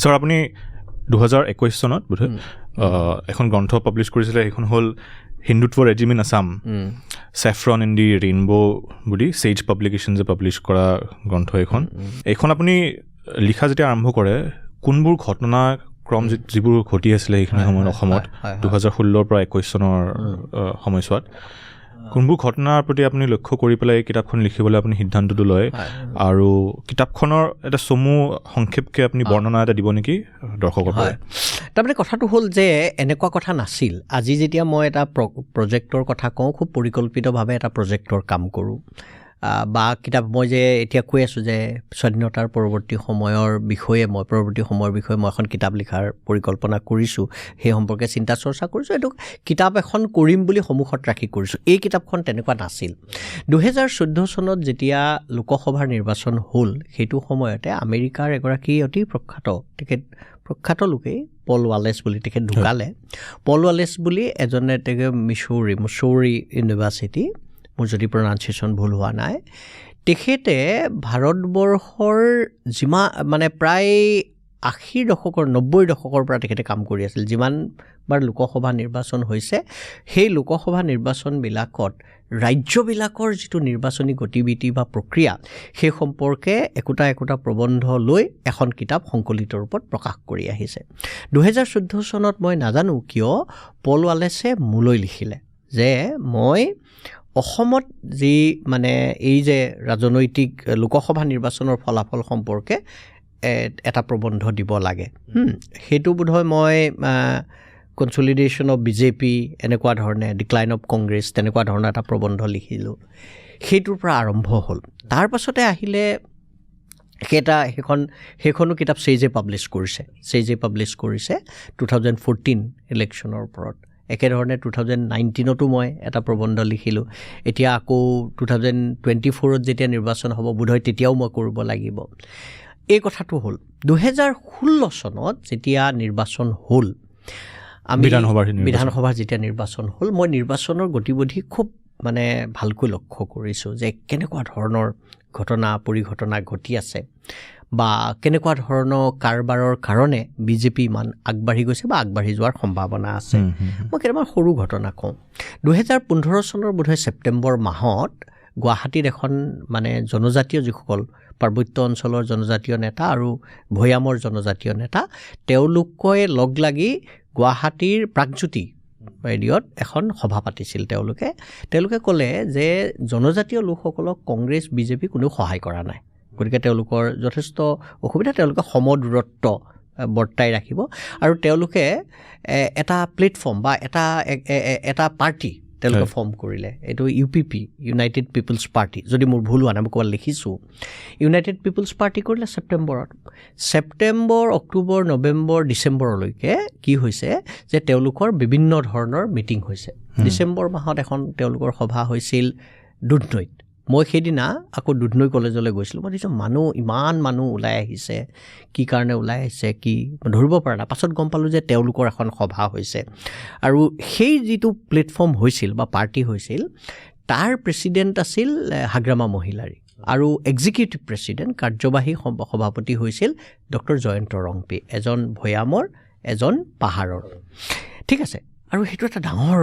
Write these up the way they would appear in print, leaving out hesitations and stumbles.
Sir আপুনি 2021 চনত বোধহয় এখন গ্ৰন্থ পাব্লিছ কৰিছিলে, সেইখন হ'ল Hindutva regime in Assam, saffron in the rainbow বুলি চেজ পাব্লিকেশ্যনছে পাব্লিছ কৰা গ্ৰন্থ এইখন। এইখন আপুনি লিখা যেতিয়া আৰম্ভ কৰে, কোনবোৰ ঘটনাক্ৰম যিবোৰ ঘটি আছিলে সেইখিনি সময়ত অসমত 2016 পৰা 21 চনৰ সময়ছোৱাত, কোনবোৰ ঘটনাৰ প্ৰতি আপুনি লক্ষ্য কৰি পেলাই এই কিতাপখন লিখিবলৈ আপুনি সিদ্ধান্তটো লয়, আৰু কিতাপখনৰ এটা চমু সংক্ষেপকৈ আপুনি বৰ্ণনা এটা দিব নেকি দৰ্শকৰ পৰা? তাৰমানে কথাটো হ'ল যে এনেকুৱা কথা নাছিল। আজি যেতিয়া মই এটা প্ৰজেক্টৰ কথা কওঁ, খুব পৰিকল্পিতভাৱে এটা প্ৰজেক্টৰ কাম কৰোঁ, বা কিতাপ মই যে এতিয়া কৈ আছোঁ যে স্বাধীনতাৰ পৰৱৰ্তী সময়ৰ বিষয়ে মই এখন কিতাপ লিখাৰ পৰিকল্পনা কৰিছোঁ, সেই সম্পৰ্কে চিন্তা চৰ্চা কৰিছোঁ, এইটো কিতাপ এখন কৰিম বুলি সন্মুখত ৰাখি কৰিছোঁ। এই কিতাপখন তেনেকুৱা নাছিল। 2014 চনত যেতিয়া লোকসভাৰ নিৰ্বাচন হ'ল, সেইটো সময়তে আমেৰিকাৰ এগৰাকী অতি প্ৰখ্যাত লোকেই পল ৱালেছ বুলি, তেখেত ঢুকালে। পল ৱালেছ বুলি এজনে মিছৌৰী ইউনিভাৰ্চিটি, মোৰ যদি প্ৰনাউন্সিয়েশ্যন ভুল হোৱা নাই, তেখেতে ভাৰতবৰ্ষৰ প্ৰায় 80 দশকৰ 90 দশকৰ পৰা তেখেতে কাম কৰি আছিল। যিমানবাৰ লোকসভা নিৰ্বাচন হৈছে, সেই লোকসভা নিৰ্বাচনবিলাকত ৰাজ্যবিলাকৰ যিটো নিৰ্বাচনী গতিবিধি বা প্ৰক্ৰিয়া, সেই সম্পৰ্কে একোটা প্ৰবন্ধ লৈ এখন কিতাপ সংকলিত ৰূপত প্ৰকাশ কৰি আহিছে। 2014 চনত মই নাজানো কিয় পল ৱালেছে মোলৈ লিখিলে যে মই অসমত যি এই যে ৰাজনৈতিক লোকসভা নিৰ্বাচনৰ ফলাফল সম্পৰ্কে এটা প্ৰবন্ধ দিব লাগে। সেইটো বোধহয় মই কনচলিডেশ্যন অফ বিজেপি, এনেকুৱা ধৰণে ডিক্লাইন অফ কংগ্ৰেছ, তেনেকুৱা ধৰণৰ এটা প্ৰবন্ধ লিখিলোঁ। সেইটোৰ পৰা আৰম্ভ হ'ল। তাৰ পাছতে আহিলে সেইখনো কিতাপ চেইজে পাব্লিছ কৰিছে 2014 ইলেকশ্যনৰ ওপৰত। একেধৰণে 2019তো মই এটা প্ৰবন্ধ লিখিলোঁ। এতিয়া আকৌ 2024ত যেতিয়া নিৰ্বাচন হ'ব, বোধহয় তেতিয়াও মই কৰিব লাগিব। এই কথাটো হ'ল 2016 চনত যেতিয়া নিৰ্বাচন হ'ল, বিধানসভাৰ যেতিয়া নিৰ্বাচন হ'ল, মই নিৰ্বাচনৰ গতিবিধি খুব ভালকৈ লক্ষ্য কৰিছোঁ যে কেনেকুৱা ধৰণৰ পৰিঘটনা ঘটি আছে, বা কেনেকুৱা ধৰণৰ কাৰবাৰৰ কাৰণে বিজেপি ইমান আগবাঢ়ি গৈছে বা আগবাঢ়ি যোৱাৰ সম্ভাৱনা আছে। মই কেইটামান সৰু ঘটনা কওঁ। 2015 চনৰ বোধহয় ছেপ্টেম্বৰ মাহত গুৱাহাটীত এখন জনজাতীয় যিসকল পাৰ্বত্য অঞ্চলৰ জনজাতীয় নেতা আৰু ভৈয়ামৰ জনজাতীয় নেতা, তেওঁলোকে লগ লাগি গুৱাহাটীৰ প্ৰাগজ্যোতি ৰেডিঅ'ত এখন সভা পাতিছিল। তেওঁলোকে ক'লে যে জনজাতীয় লোকসকলক কংগ্ৰেছ বিজেপি কোনেও সহায় কৰা নাই, গতিকে তেওঁলোকৰ যথেষ্ট অসুবিধা, তেওঁলোকে সমদূৰত্ব বৰ্তাই ৰাখিব, আৰু তেওঁলোকে এটা প্লেটফৰ্ম বা এটা পাৰ্টি তেওঁলোকে ফৰ্ম কৰিলে। এইটো UPP, ইউনাইটেড পিপলছ পাৰ্টি, যদি মোৰ ভুল হোৱা নাই, মই ক'ৰবাত লিখিছোঁ। ইউনাইটেড পিপলছ পাৰ্টি কৰিলে ছেপ্টেম্বৰ, অক্টোবৰ, নৱেম্বৰ, ডিচেম্বৰলৈকে কি হৈছে যে তেওঁলোকৰ বিভিন্ন ধৰণৰ মিটিং হৈছে। ডিচেম্বৰ মাহত এখন তেওঁলোকৰ সভা হৈছিল দুধনৈত। মই সেইদিনা আকৌ দুধনৈ কলেজলৈ গৈছিলোঁ। মই দেখিছোঁ ইমান মানুহ ওলাই আহিছে, কি কাৰণে ওলাই আহিছে কি ধৰিব পৰা নাই। পাছত গম পালোঁ যে তেওঁলোকৰ এখন সভা হৈছে, আৰু সেই যিটো প্লেটফৰ্ম হৈছিল বা পাৰ্টি হৈছিল, তাৰ প্ৰেছিডেণ্ট আছিল হাগ্ৰামা মহিলাৰী, আৰু এক্সিকিউটিভ প্ৰেছিডেণ্ট, কাৰ্যবাহী সভাপতি হৈছিল ডক্টৰ জয়ন্ত ৰংপি, এজন ভৈয়ামৰ, এজন পাহাৰৰ। ঠিক আছে, আৰু সেইটো এটা ডাঙৰ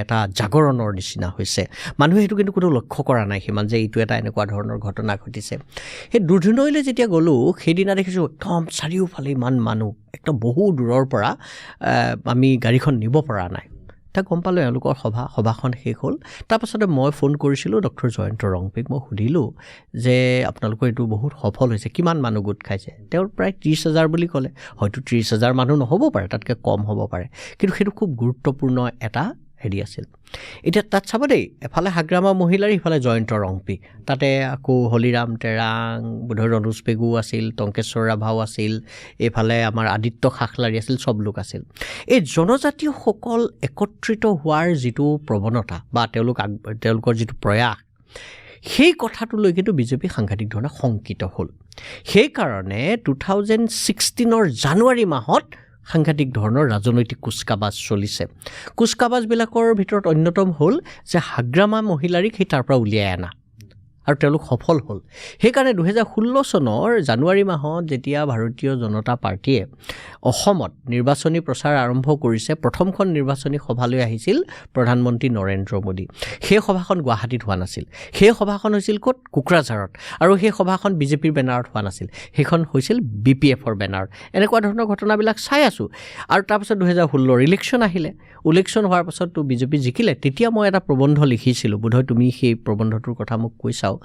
এটা জাগৰণৰ নিচিনা হৈছে। মানুহে সেইটো কিন্তু কোনো লক্ষ্য কৰা নাই সিমান, যে এইটো এটা এনেকুৱা ধৰণৰ ঘটনা ঘটিছে। সেই দুধনৈলৈ যেতিয়া গ'লোঁ, সেইদিনা দেখিছোঁ একদম চাৰিওফালে ইমান মানুহ, একদম বহু দূৰৰ পৰা আমি গাড়ীখন নিব পৰা নাই। তাক গম পালোঁ এওঁলোকৰ সভাখন শেষ হ'ল। তাৰপাছতে মই ফোন কৰিছিলোঁ ডক্টৰ জয়ন্ত ৰংপিক। মই সুধিলোঁ যে আপোনালোকৰ এইটো বহুত সফল হৈছে, কিমান মানুহ গোট খাইছে? তেওঁৰ প্ৰায় 30,000 বুলি ক'লে। হয়তো 30,000 মানুহ নহ'ব পাৰে, তাতকৈ কম হ'ব পাৰে, কিন্তু সেইটো খুব গুৰুত্বপূৰ্ণ এটা আছিল। এতিয়া তাত চাব দেই, এফালে হাগ্ৰামা মহিলাৰ, ইফালে জয়ন্ত ৰংপি, তাতে আকৌ হলিৰাম টেৰাং, বোধহয় ৰনোজ পেগু আছিল, টংকেশ্বৰ ৰাভাও আছিল, এইফালে আমাৰ আদিত্য খাখলাৰী আছিল, চব লোক আছিল। এই জনজাতীয়সকল একত্ৰিত হোৱাৰ যিটো প্ৰৱণতা বা তেওঁলোকৰ যিটো প্ৰয়াস, সেই কথাটোলৈ কিন্তু বিজেপি সাংঘাতিক ধৰণে শংকিত হ'ল। সেইকাৰণে 2016 জানুৱাৰী মাহত সাংঘাতিক ধৰণৰ ৰাজনৈতিক কুচকাবাজ চলিছে। কুচকাবাজবিলাকৰ ভিতৰত অন্যতম হ'ল যে হাগ্ৰামা মহিলাৰীক তাৰ পৰা উলিয়াই অনা, আৰু তেওঁলোক সফল হ'ল। সেইকাৰণে 2016 চনৰ জানুৱাৰী মাহত যেতিয়া ভাৰতীয় জনতা পাৰ্টীয়ে অসমত নিৰ্বাচনী প্ৰচাৰ আৰম্ভ কৰিছে, প্ৰথমখন নিৰ্বাচনী সভালৈ আহিছিল প্ৰধানমন্ত্ৰী নৰেন্দ্ৰ মোদী। সেই সভাখন গুৱাহাটীত হোৱা নাছিল, সেই সভাখন হৈছিল ক'ত? কোকৰাঝাৰত। আৰু সেই সভাখন বিজেপিৰ বেনাৰত হোৱা নাছিল, সেইখন হৈছিল BPFৰ বেনাৰত। এনেকুৱা ধৰণৰ ঘটনাবিলাক চাই আছোঁ। আৰু তাৰপিছত 2016 ইলেকশ্যন আহিলে, ইলেকশ্যন হোৱাৰ পাছততো বিজেপি জিকিলে। তেতিয়া মই এটা প্ৰবন্ধ লিখিছিলোঁ, বোধহয় তুমি সেই প্ৰবন্ধটোৰ কথা মোক কৈ চাওঁ,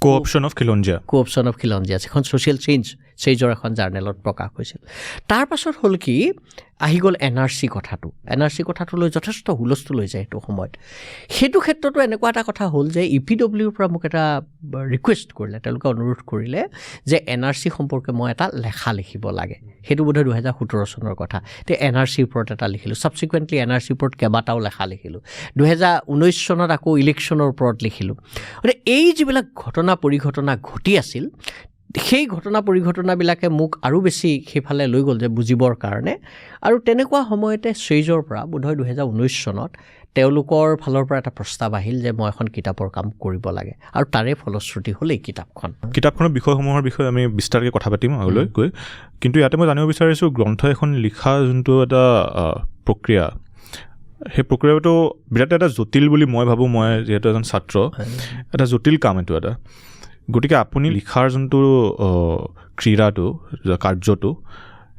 কো-অপশ্যন অফ খিলঞ্জীয়া, এখন ছ'চিয়েল চেঞ্জৰ এখন জাৰ্নেলত প্ৰকাশ হৈছিল। তাৰ পাছত হ'ল কি, আহি গ'ল NRC কথাটো লৈ যথেষ্ট হুলস্থুল হৈ যায় সেইটো সময়ত। সেইটো ক্ষেত্ৰতো এনেকুৱা এটা কথা হ'ল যে EPWৰ পৰা মোক এটা ৰিকুৱেষ্ট কৰিলে, তেওঁলোকে অনুৰোধ কৰিলে যে NRC সম্পৰ্কে মই এটা লেখা লিখিব লাগে। সেইটো বোধহয় 2017 চনৰ কথা। তে NRCৰ ওপৰত এটা লিখিলোঁ, ছাবচিকুৱেণ্টলি NRCৰ ওপৰত কেইবাটাও লেখা লিখিলোঁ। 2019 চনত আকৌ ইলেকশ্যনৰ ওপৰত লিখিলোঁ। গতিকে এই যিবিলাক ঘটনা পৰিঘটনা ঘটি আছিল, সেই ঘটনা পৰিঘটনাবিলাকে মোক আৰু বেছি সেইফালে লৈ গ'ল যে বুজিবৰ কাৰণে। আৰু তেনেকুৱা সময়তে চেইজৰ পৰা বোধহয় 2019 চনত তেওঁলোকৰ ফালৰ পৰা এটা প্ৰস্তাৱ আহিল যে মই এখন কিতাপৰ কাম কৰিব লাগে, আৰু তাৰে ফলশ্ৰুতি হ'ল এই কিতাপখনৰ বিষয়সমূহৰ বিষয়ে আমি বিস্তাৰকৈ কথা পাতিম আগলৈ গৈ। কিন্তু ইয়াতে মই জানিব বিচাৰিছোঁ, গ্ৰন্থ এখন লিখা যোনটো এটা প্ৰক্ৰিয়া, সেই প্ৰক্ৰিয়াটো বিৰাট এটা জটিল বুলি মই ভাবোঁ। মই যিহেতু এজন ছাত্ৰ, এটা জটিল কাম এইটো এটা। গতিকে আপুনি লিখাৰ যোনটো ক্ৰীড়াটো,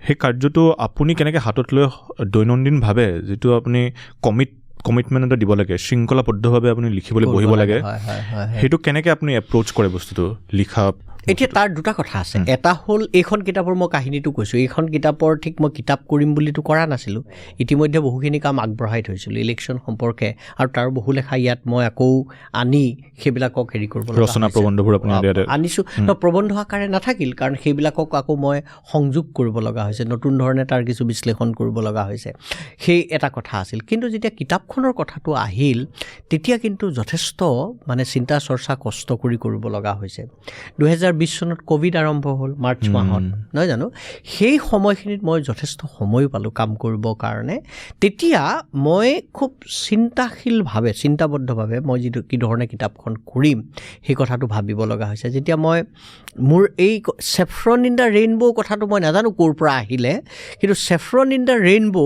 সেই কাৰ্যটো আপুনি কেনেকৈ হাতত লৈ দৈনন্দিনভাৱে যিটো আপুনি কমিটমেণ্ট এটা দিব লাগে, শৃংখলাবদ্ধভাৱে আপুনি লিখিবলৈ বহিব লাগে, সেইটো কেনেকৈ আপুনি এপ্ৰ'চ কৰে বস্তুটো লিখা? এতিয়া তাৰ দুটা কথা আছে। এটা হ'ল এইখন কিতাপৰ মই কাহিনীটো কৈছোঁ, এইখন কিতাপৰ ঠিক মই কিতাপ কৰিম বুলিতো কৰা নাছিলোঁ, ইতিমধ্যে বহুখিনি কাম আগবঢ়াই থৈছিলোঁ ইলেকশ্যন সম্পৰ্কে, আৰু তাৰ বহু লেখা ইয়াত মই আকৌ আনি সেইবিলাকক হেৰি কৰিব প্ৰবন্ধবোৰ আনিছোঁ। প্ৰবন্ধ আকাৰে নাথাকিল, কাৰণ সেইবিলাকক আকৌ মই সংযোগ কৰিব লগা হৈছে, নতুন ধৰণে তাৰ কিছু বিশ্লেষণ কৰিব লগা হৈছে। সেই এটা কথা আছিল। কিন্তু যেতিয়া কিতাপখনৰ কথাটো আহিল, তেতিয়া কিন্তু যথেষ্ট মানে চিন্তা চৰ্চা কষ্ট কৰিব লগা হৈছে। 2020 চনত ক'ভিড আৰম্ভ হ'ল মাৰ্চ মাহত, নহয় জানো? সেই সময়খিনিত মই যথেষ্ট সময় পালোঁ কাম কৰিবৰ কাৰণে। তেতিয়া মই খুব চিন্তাবদ্ধভাৱে মই কি ধৰণে কিতাপখন কৰিম সেই কথাটো ভাবিব লগা হৈছে। যেতিয়া মই মোৰ এই চেফ্ৰন ইন দ্য ৰেইনবো কথাটো মই নাজানো ক'ৰ পৰা আহিলে, কিন্তু চেফ্ৰন ইন দ্য ৰেইনবো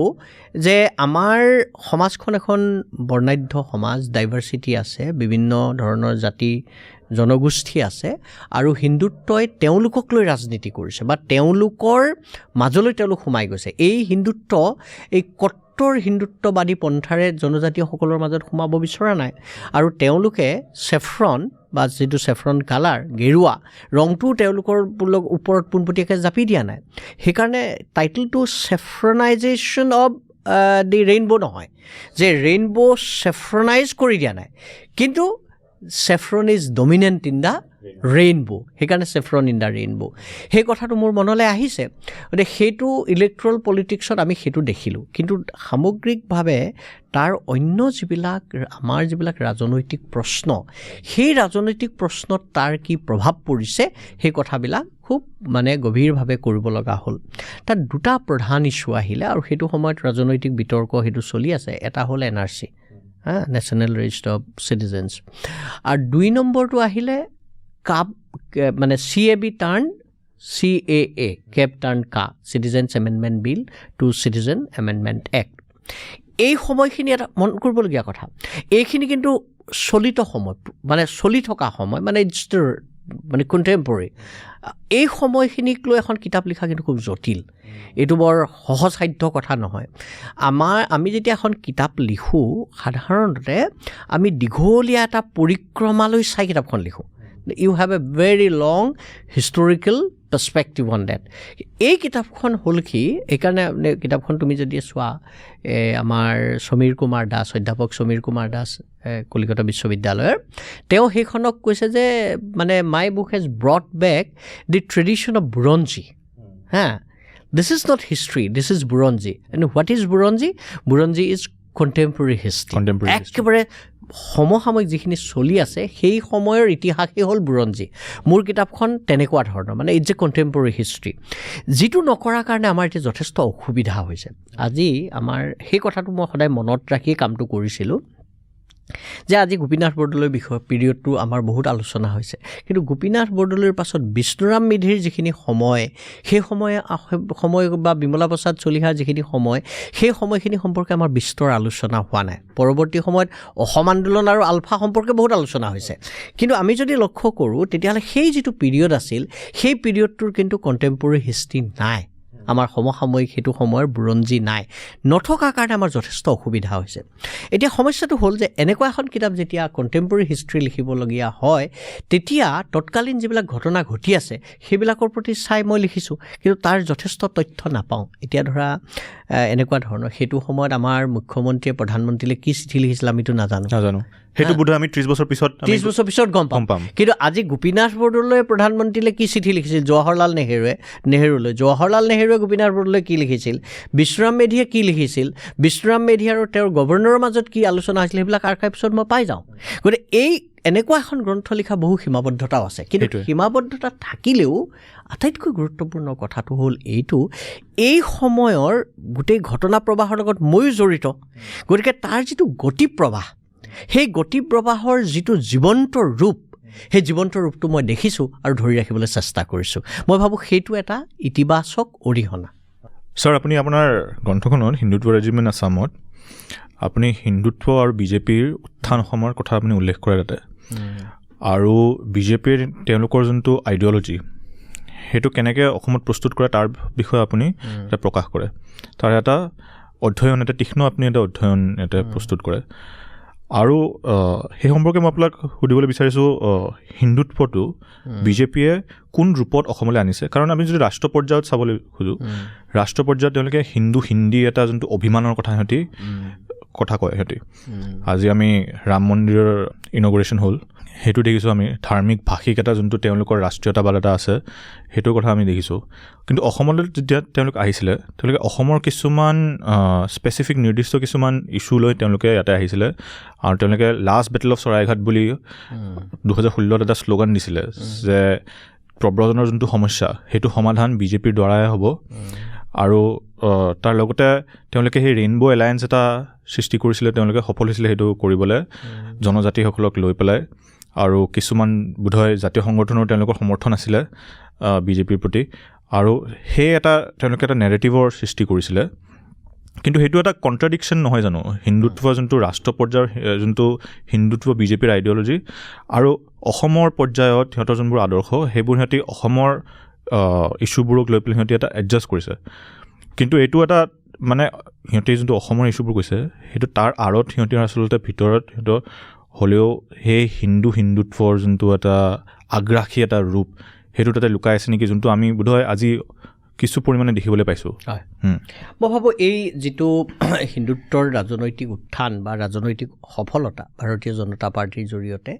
যে আমাৰ সমাজখন এখন বৰ্ণাঢ্য সমাজ, ডাইভাৰ্চিটি আছে, বিভিন্ন ধৰণৰ জাতি জনগোষ্ঠী আছে, আৰু হিন্দুত্বই তেওঁলোকক লৈ ৰাজনীতি কৰিছে বা তেওঁলোকৰ মাজলৈ তেওঁলোক সোমাই গৈছে। এই হিন্দুত্ব, এই কট্টৰ হিন্দুত্ববাদী পন্থাৰে জনজাতীয়সকলৰ মাজত সোমাব বিচৰা নাই, আৰু তেওঁলোকে চেফ্ৰন বা যিটো চেফ্ৰন কালাৰ, গেৰুৱা ৰংটোও তেওঁলোকৰ ওপৰত পোনপটীয়াকৈ জাপি দিয়া নাই। সেইকাৰণে টাইটেলটো চেফ্ৰনাইজেশ্যন অৱ দি ৰেইনবো নহয়, যে ৰেইনবো চেফ্ৰনাইজ কৰি দিয়া নাই, কিন্তু saffron is dominant in the rainbow, সেইকাৰণে চেফ্ৰন ইন দ্য ৰেইনবো। সেই কথাটো মোৰ মনলৈ আহিছে। গতিকে সেইটো ইলেক্ট্ৰল পলিটিক্সত আমি সেইটো দেখিলোঁ। কিন্তু সামগ্ৰিকভাৱে তাৰ অন্য আমাৰ যিবিলাক ৰাজনৈতিক প্ৰশ্ন, সেই ৰাজনৈতিক প্ৰশ্নত তাৰ কি প্ৰভাৱ পৰিছে সেই কথাবিলাক খুব মানে গভীৰভাৱে কৰিব লগা হ'ল। তাত দুটা প্ৰধান ইছ্যু আহিলে, আৰু সেইটো সময়ত ৰাজনৈতিক বিতৰ্ক সেইটো চলি আছে। এটা হ'ল NRC, নেশ্যনেল ৰেজিষ্টাৰ অফ চিটিজেন্স, আৰু 2 নম্বৰটো আহিলে মানে CAB টাৰ্ণ CAA, কেব টাৰ্ণ চিটিজেন্স এমেণ্ডমেণ্ট বিল টু চিটিজেন এমেণ্ডমেণ্ট এক্ট। এই সময়খিনি এটা মন কৰিবলগীয়া কথা। এইখিনি কিন্তু চলি থকা সময়, মানে মানে কণ্টেম্পৰৰী। এই সময়খিনিক লৈ এখন কিতাপ লিখা কিন্তু খুব জটিল, এইটো বৰ সহজসাধ্য কথা নহয়। আমি যেতিয়া এখন কিতাপ লিখোঁ, সাধাৰণতে আমি দীঘলীয়া এটা পৰিক্ৰমালৈ চাই কিতাপখন লিখোঁ। You have a very long historical perspective on date. এই কিতাপখন হ'ল কি, এইকাৰণে কিতাপখন তুমি যদি চোৱা, আমাৰ অধ্যাপক সমীৰ কুমাৰ দাস কলিকতা বিশ্ববিদ্যালয়ৰ, তেওঁ সেইখনক কৈছে যে মানে my book has brought back the tradition of Buranji. This is not history, this is Buranji. And what is Buranji? Buranji is কণ্টেম্পৰৰী history. একেবাৰে সমসাময়িক যিখিনি চলি আছে সেই সময়ৰ ইতিহাসেই হ'ল বুৰঞ্জী। মোৰ কিতাপখন তেনেকুৱা ধৰণৰ, মানে ইটছ এ কণ্টেম্পৰৰী হিষ্ট্ৰী, যিটো নকৰাৰ কাৰণে আমাৰ এতিয়া যথেষ্ট অসুবিধা হৈছে। আজি আমাৰ সেই কথাটো মই সদায় মনত ৰাখি কামটো কৰিছিলোঁ যে আজি গোপীনাথ বৰদলৈৰ বিষয় পিৰিয়ডটো আমাৰ বহুত আলোচনা হৈছে, কিন্তু গোপীনাথ বৰদলৈৰ পাছত বিষ্ণুৰাম মেধিৰ যিখিনি সময়, সেই সময় বা বিমলা প্ৰসাদ চলিহাৰ যিখিনি সময়, সেই সময়খিনি সম্পৰ্কে আমাৰ বিস্তৰ আলোচনা হোৱা নাই। পৰৱৰ্তী সময়ত অসম আন্দোলন আৰু আলফা সম্পৰ্কে বহুত আলোচনা হৈছে, কিন্তু আমি যদি লক্ষ্য কৰোঁ তেতিয়াহ'লে সেই যিটো পিৰিয়ড আছিল, সেই পিৰিয়ডটোৰ কিন্তু কণ্টেম্পৰেৰী হিষ্ট্ৰী নাই, আমাৰ সমসাময়িক সেইটো সময়ৰ বুৰঞ্জী নাই, নথকাৰ কাৰণে আমাৰ যথেষ্ট অসুবিধা হৈছে। এতিয়া সমস্যাটো হ'ল যে এনেকুৱা এখন কিতাপ যেতিয়া কণ্টেম্পৰেৰী হিষ্ট্ৰী লিখিবলগীয়া হয়, তেতিয়া তৎকালীন যিবিলাক ঘটনা ঘটি আছে সেইবিলাকৰ প্ৰতি চাই মই লিখিছোঁ, কিন্তু তাৰ যথেষ্ট তথ্য নাপাওঁ। এতিয়া ধৰা এনেকুৱা ধৰণৰ সেইটো সময়ত আমাৰ মুখ্যমন্ত্ৰীয়ে প্ৰধানমন্ত্ৰীলৈ কি চিঠি লিখিছিল আমিতো নাজানো, সেইটো বোধহয় আমি 30 বছৰ পিছত গম পাম। কিন্তু আজি গোপীনাথ বৰদলৈয়ে প্ৰধানমন্ত্ৰীলৈ কি চিঠি লিখিছিল, জৱাহৰলাল নেহেৰুলৈ জৱাহৰলাল নেহেৰুৱে গোপীনাথ বৰদলৈ কি লিখিছিল, বিষ্ণুৰাম মেধিয়ে কি লিখিছিল, বিষ্ণুৰাম মেধি আৰু তেওঁৰ গভৰ্ণৰৰ মাজত কি আলোচনা হৈছিল, সেইবিলাক আৰ্কাইভছত মই পাই যাওঁ। গতিকে এনেকুৱা এখন গ্ৰন্থ লিখা বহু সীমাবদ্ধতাও আছে, কিন্তু সীমাবদ্ধতা থাকিলেও আটাইতকৈ গুৰুত্বপূৰ্ণ কথাটো হ'ল এইটো, এই সময়ৰ গোটেই ঘটনা প্ৰবাহৰ লগত ময়ো জড়িত, গতিকে তাৰ যিটো গতিপ্ৰবাহ, সেই গতিপ্ৰবাহৰ যিটো জীৱন্ত ৰূপ, সেই জীৱন্ত ৰূপটো মই দেখিছোঁ আৰু ধৰি ৰাখিবলৈ চেষ্টা কৰিছোঁ। মই ভাবোঁ সেইটো এটা ইতিবাচক অৰিহণা। ছাৰ, আপুনি আপোনাৰ গ্ৰন্থখনত হিন্দুত্ব ৰেজিমেণ্ট আছামত আপুনি হিন্দুত্ব আৰু বিজেপিৰ উত্থান অসমৰ কথা আপুনি উল্লেখ কৰে তাতে, আৰু বিজেপিৰ তেওঁলোকৰ যোনটো আইডিঅ'লজি সেইটো কেনেকৈ অসমত প্ৰস্তুত কৰে তাৰ বিষয়ে আপুনি এটা প্ৰকাশ কৰে। তাৰ এটা অধ্যয়ন, এটা তীক্ষ্ণ আপুনি এটা অধ্যয়ন এটা প্ৰস্তুত কৰে। আৰু সেই সম্পৰ্কে মই আপোনাক সুধিবলৈ বিচাৰিছোঁ, হিন্দুত্বটো বিজেপিয়ে কোন ৰূপত অসমলৈ আনিছে? কাৰণ আমি যদি ৰাষ্ট্ৰ পৰ্যায়ত চাবলৈ খোজোঁ, ৰাষ্ট্ৰ পৰ্যায়ত তেওঁলোকে হিন্দী এটা যোনটো অভিমানৰ কথা কয় সিহঁতি। আজি আমি ৰাম মন্দিৰৰ ইনগৰেশ্যন হ'ল, সেইটো দেখিছোঁ আমি, ধাৰ্মিক ভাষিক এটা যোনটো তেওঁলোকৰ ৰাষ্ট্ৰীয়তাবাদ এটা আছে সেইটোৰ কথা আমি দেখিছোঁ। কিন্তু অসমলৈ যেতিয়া তেওঁলোক আহিছিলে, তেওঁলোকে অসমৰ কিছুমান স্পেচিফিক নিৰ্দিষ্ট কিছুমান ইছ্যু লৈ তেওঁলোকে ইয়াতে আহিছিলে, আৰু তেওঁলোকে লাষ্ট বেটেল অফ চৰাইঘাট বুলি 2016 এটা শ্লোগান দিছিলে যে প্ৰব্ৰজনৰ যোনটো সমস্যা সেইটো সমাধান বিজেপিৰ দ্বাৰাই হ'ব, আৰু তাৰ লগতে তেওঁলোকে সেই ৰেইনবো এলায়েন্স এটা সৃষ্টি কৰিছিলে, তেওঁলোকে সফল হৈছিলে সেইটো কৰিবলৈ জনজাতিসকলক লৈ পেলাই, আৰু কিছুমান বোধহয় জাতীয় সংগঠনৰ তেওঁলোকৰ সমৰ্থন আছিলে বিজেপিৰ প্ৰতি, আৰু সেই তেওঁলোকে এটা নেৰেটিভৰ সৃষ্টি কৰিছিলে। কিন্তু সেইটো এটা কণ্ট্ৰাডিকশ্যন নহয় জানো, হিন্দুত্ব যোনটো ৰাষ্ট্ৰ পৰ্যায়ৰ যোনটো হিন্দুত্ব বিজেপিৰ আইডিঅ'লজি আৰু অসমৰ পৰ্যায়ত সিহঁতৰ যোনবোৰ আদৰ্শ সেইবোৰ সিহঁতি অসমৰ ইছ্যুবোৰক লৈ পেলাই সিহঁতি এটা এডজাষ্ট কৰিছে। কিন্তু এইটো এটা মানে সিহঁতি যোনটো অসমৰ ইছ্যুবোৰ কৈছে সেইটো তাৰ আঁৰত সিহঁতি আচলতে ভিতৰত সিহঁতৰ হ'লেও সেই হিন্দুত্বৰ যোনটো এটা আগ্ৰাসী এটা ৰূপ সেইটো তাতে লুকাই আছে নেকি, যোনটো আমি বোধহয় আজি কিছু পৰিমাণে দেখিবলৈ পাইছোঁ। হয়, মই ভাবোঁ এই যিটো হিন্দুত্বৰ ৰাজনৈতিক উত্থান বা ৰাজনৈতিক সফলতা ভাৰতীয় জনতা পাৰ্টীৰ জৰিয়তে,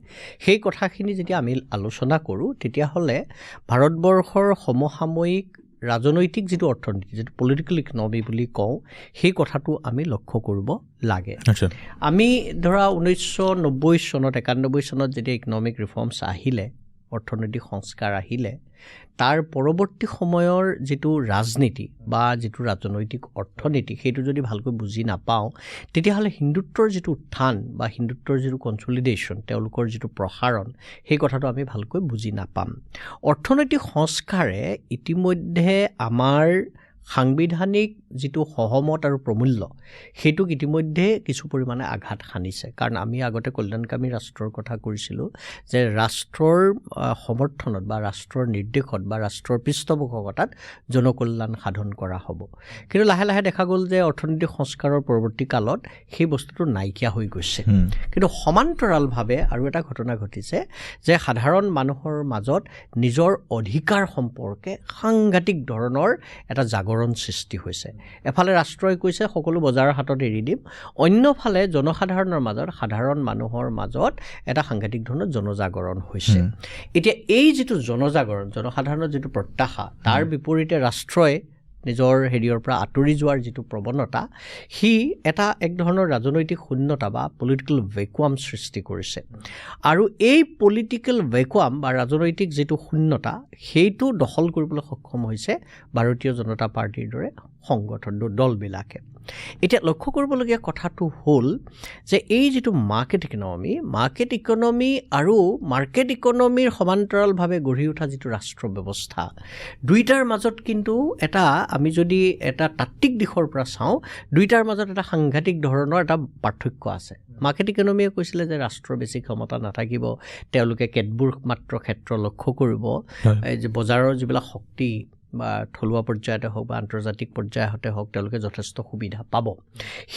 সেই কথাখিনি যেতিয়া আমি আলোচনা কৰোঁ তেতিয়াহ'লে ভাৰতবৰ্ষৰ সমসাময়িক ৰাজনৈতিক যিটো অৰ্থনীতি, যিটো পলিটিকেল ইকনমি বুলি কওঁ, সেই কথাটো আমি লক্ষ্য কৰিব লাগে। আমি ধৰা 1990 চনত 91 চনত যেতিয়া ইকনমিক ৰিফৰ্মছ আহিলে, অৰ্থনৈতিক সংস্কাৰ আহিলে, তাৰ পৰৱৰ্তী সময়ৰ যিটো ৰাজনীতি বা যিটো ৰাজনৈতিক অৰ্থনীতি সেইটো যদি ভালকৈ বুজি নাপাওঁ, তেতিয়াহ'লে হিন্দুত্বৰ যিটো উত্থান বা হিন্দুত্বৰ যিটো কনচলিডেশ্যন, তেওঁলোকৰ যিটো প্ৰসাৰণ, সেই কথাটো আমি ভালকৈ বুজি নাপাম। অৰ্থনৈতিক সংস্কাৰে ইতিমধ্যে আমাৰ সাংবিধানিক যিটো সহমত আৰু প্ৰমূল্য সেইটোক ইতিমধ্যে কিছু পৰিমাণে আঘাত সানিছে। কাৰণ আমি আগতে কল্যাণকামী ৰাষ্ট্ৰৰ কথা কৈছিলোঁ যে ৰাষ্ট্ৰৰ সমৰ্থনত বা ৰাষ্ট্ৰৰ নিৰ্দেশত বা ৰাষ্ট্ৰৰ পৃষ্ঠপোষকতাত জনকল্যাণ সাধন কৰা হ'ব। কিন্তু লাহে লাহে দেখা গ'ল যে অৰ্থনৈতিক সংস্কাৰৰ পৰৱৰ্তী কালত সেই বস্তুটো নাইকিয়া হৈ গৈছে। কিন্তু সমান্তৰালভাৱে আৰু এটা ঘটনা ঘটিছে যে সাধাৰণ মানুহৰ মাজত নিজৰ অধিকাৰ সম্পৰ্কে সাংঘাতিক ধৰণৰ এটা জাগৰণ সৃষ্টি হৈছে। এফালে ৰাষ্ট্ৰই কৈছে সকলো বজাৰৰ হাতত এৰি দিম, অন্যফালে জনসাধাৰণৰ মাজত, সাধাৰণ মানুহৰ মাজত এটা সাংঘাতিক ধৰণৰ জনজাগৰণ হৈছে। এতিয়া এই যিটো জনজাগৰণ, জনসাধাৰণৰ যিটো প্ৰত্যাশা, তাৰ বিপৰীতে ৰাষ্ট্ৰই নিজৰ হেৰিয়ৰ পৰা আঁতৰি যোৱাৰ যিটো প্ৰৱণতা সি এটা এক ধৰণৰ ৰাজনৈতিক শূন্যতা বা পলিটিকেল ভেকুৱাম সৃষ্টি কৰিছে আৰু এই পলিটিকেল ভেকুৱাম বা ৰাজনৈতিক যিটো শূন্যতা সেইটো দখল কৰিবলৈ সক্ষম হৈছে ভাৰতীয় জনতা পাৰ্টিৰ দৰে সংগঠন দলবিলাকে এতিয়া লক্ষ্য কৰিবলগীয়া কথাটো হ'ল যে এই যিটো মাৰ্কেট ইকনমি আৰু মাৰ্কেট ইকনমিৰ সমান্তৰালভাৱে গঢ়ি উঠা যিটো ৰাষ্ট্ৰ ব্যৱস্থা দুইটাৰ মাজত কিন্তু এটা আমি যদি এটা তাত্ত্বিক দিশৰ পৰা চাওঁ দুইটাৰ মাজত এটা সাংঘাতিক ধৰণৰ এটা পাৰ্থক্য আছে মাৰ্কেট ইকনমিয়ে কৈছিলে যে ৰাষ্ট্ৰৰ বেছি ক্ষমতা নাথাকিব তেওঁলোকে কেতবোৰ মাত্ৰ ক্ষেত্ৰ লক্ষ্য কৰিব যে বজাৰৰ যিবিলাক শক্তি বা থলুৱা পৰ্যায়তে হওক বা আন্তৰ্জাতিক পৰ্যায়তে হওক তেওঁলোকে যথেষ্ট সুবিধা পাব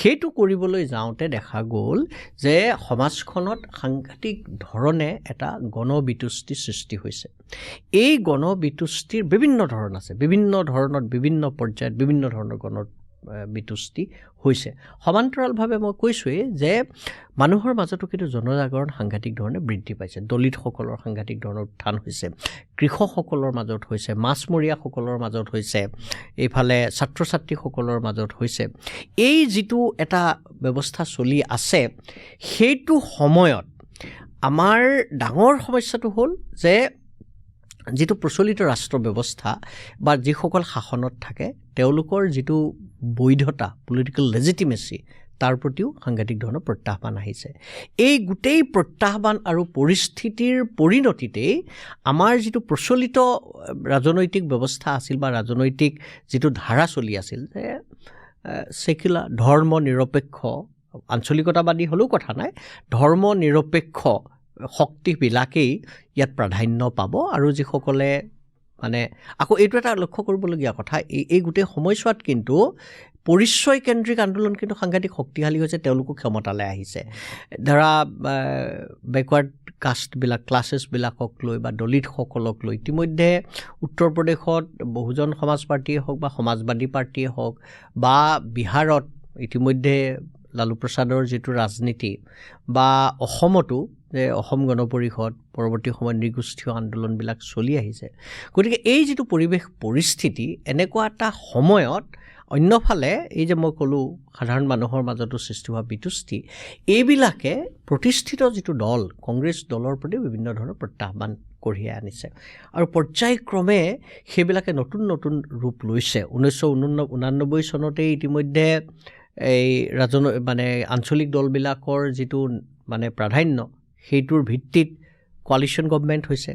সেইটো কৰিবলৈ যাওঁতে দেখা গ'ল যে সমাজখনত সাংঘাতিক ধৰণে এটা গণবিতুষ্টি সৃষ্টি হৈছে এই গণবিতুষ্টিৰ বিভিন্ন ধৰণ আছে বিভিন্ন ধৰণত বিভিন্ন পৰ্যায়ত বিভিন্ন ধৰণৰ বিতুষ্টি হৈছে সমান্তৰালভাৱে মই কৈছোঁৱেই যে মানুহৰ মাজতো কিন্তু জনজাগৰণ সাংঘাতিক ধৰণে বৃদ্ধি পাইছে দলিতসকলৰ সাংঘাতিক ধৰণৰ উত্থান হৈছে কৃষকসকলৰ মাজত হৈছে মাছমৰীয়াসকলৰ মাজত হৈছে এইফালে ছাত্ৰ ছাত্ৰীসকলৰ মাজত হৈছে এই যিটো এটা ব্যৱস্থা চলি আছে সেইটো সময়ত আমাৰ ডাঙৰ সমস্যাটো হ'ল যে যিটো প্ৰচলিত ৰাষ্ট্ৰ ব্যৱস্থা বা যিসকল শাসনত থাকে তেওঁলোকৰ যিটো বৈধতা পলিটিকেল লেজিটিমেচি তাৰ প্ৰতিও সাংঘাতিক ধৰণৰ প্ৰত্যাহ্বান আহিছে এই গোটেই প্ৰত্যাহ্বান আৰু পৰিস্থিতিৰ পৰিণতিতেই আমাৰ যিটো প্ৰচলিত ৰাজনৈতিক ব্যৱস্থা আছিল বা ৰাজনৈতিক যিটো ধাৰা চলি আছিল যে সেকুলাৰ ধৰ্ম নিৰপেক্ষ আঞ্চলিকতাবাদী হ'লেও কথা নাই ধৰ্ম নিৰপেক্ষ শক্তিবিলাকেই ইয়াত প্ৰাধান্য পাব আৰু যিসকলে মানে আকৌ এইটো এটা লক্ষ্য কৰিবলগীয়া কথা এই গোটেই সময়ছোৱাত কিন্তু পৰিচয়কেন্দ্ৰিক আন্দোলন কিন্তু সাংঘাতিক শক্তিশালী হৈছে তেওঁলোকো ক্ষমতালৈ আহিছে ধৰা বেকৱাৰ্ড কাষ্টবিলাক ক্লাছেছবিলাকক লৈ বা দলিতসকলক লৈ ইতিমধ্যে উত্তৰ প্ৰদেশত বহুজন সমাজ পাৰ্টীয়ে হওক বা সমাজবাদী পাৰ্টীয়ে হওক বা বিহাৰত ইতিমধ্যে লালু প্ৰসাদৰ যিটো ৰাজনীতি বা অসমতো যে অসম গণ পৰিষদ পৰৱৰ্তী সময়ত নৃগোষ্ঠীয় আন্দোলনবিলাক চলি আহিছে গতিকে এই যিটো পৰিস্থিতি এনেকুৱা এটা সময়ত অন্যফালে এই যে মই ক'লোঁ সাধাৰণ মানুহৰ মাজতো সৃষ্টি হোৱা বিতুষ্টি এইবিলাকে প্ৰতিষ্ঠিত যিটো দল কংগ্ৰেছ দলৰ প্ৰতি বিভিন্ন ধৰণৰ প্ৰত্যাহ্বান কঢ়িয়াই আনিছে আৰু পৰ্যায়ক্ৰমে সেইবিলাকে নতুন নতুন ৰূপ লৈছে 1989 চনতেই ইতিমধ্যে এই মানে আঞ্চলিক দলবিলাকৰ যিটো মানে প্ৰাধান্য সেইটোৰ ভিত্তিত কোৱালিশ্যন গভৰ্ণমেণ্ট হৈছে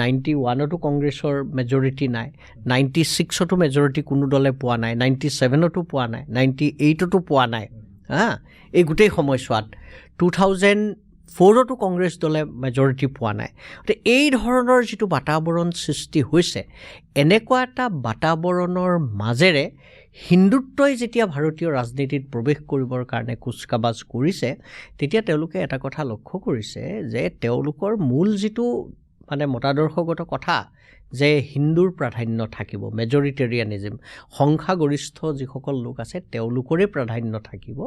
91তো কংগ্ৰেছৰ মেজৰিটি নাই 96তো মেজৰিটি কোনো দলে পোৱা নাই 97তো পোৱা নাই 98তো পোৱা নাই এই গোটেই সময়ছোৱাত 2004তো কংগ্ৰেছ দলে মেজৰিটি পোৱা নাই গতিকে এই ধৰণৰ যিটো বাতাবৰণ সৃষ্টি হৈছে এনেকুৱা এটা বাতাবৰণৰ মাজেৰে হিন্দুত্বই যেতিয়া ভাৰতীয় ৰাজনীতিত প্ৰৱেশ কৰিবৰ কাৰণে কুচকাবাজ কৰিছে তেতিয়া তেওঁলোকে এটা কথা লক্ষ্য কৰিছে যে তেওঁলোকৰ মূল যিটো মানে মতাদৰ্শগত কথা যে হিন্দুৰ প্ৰাধান্য থাকিব মেজৰিটেৰিয়ানিজম সংখ্যাগৰিষ্ঠ যিসকল লোক আছে তেওঁলোকৰে প্ৰাধান্য থাকিব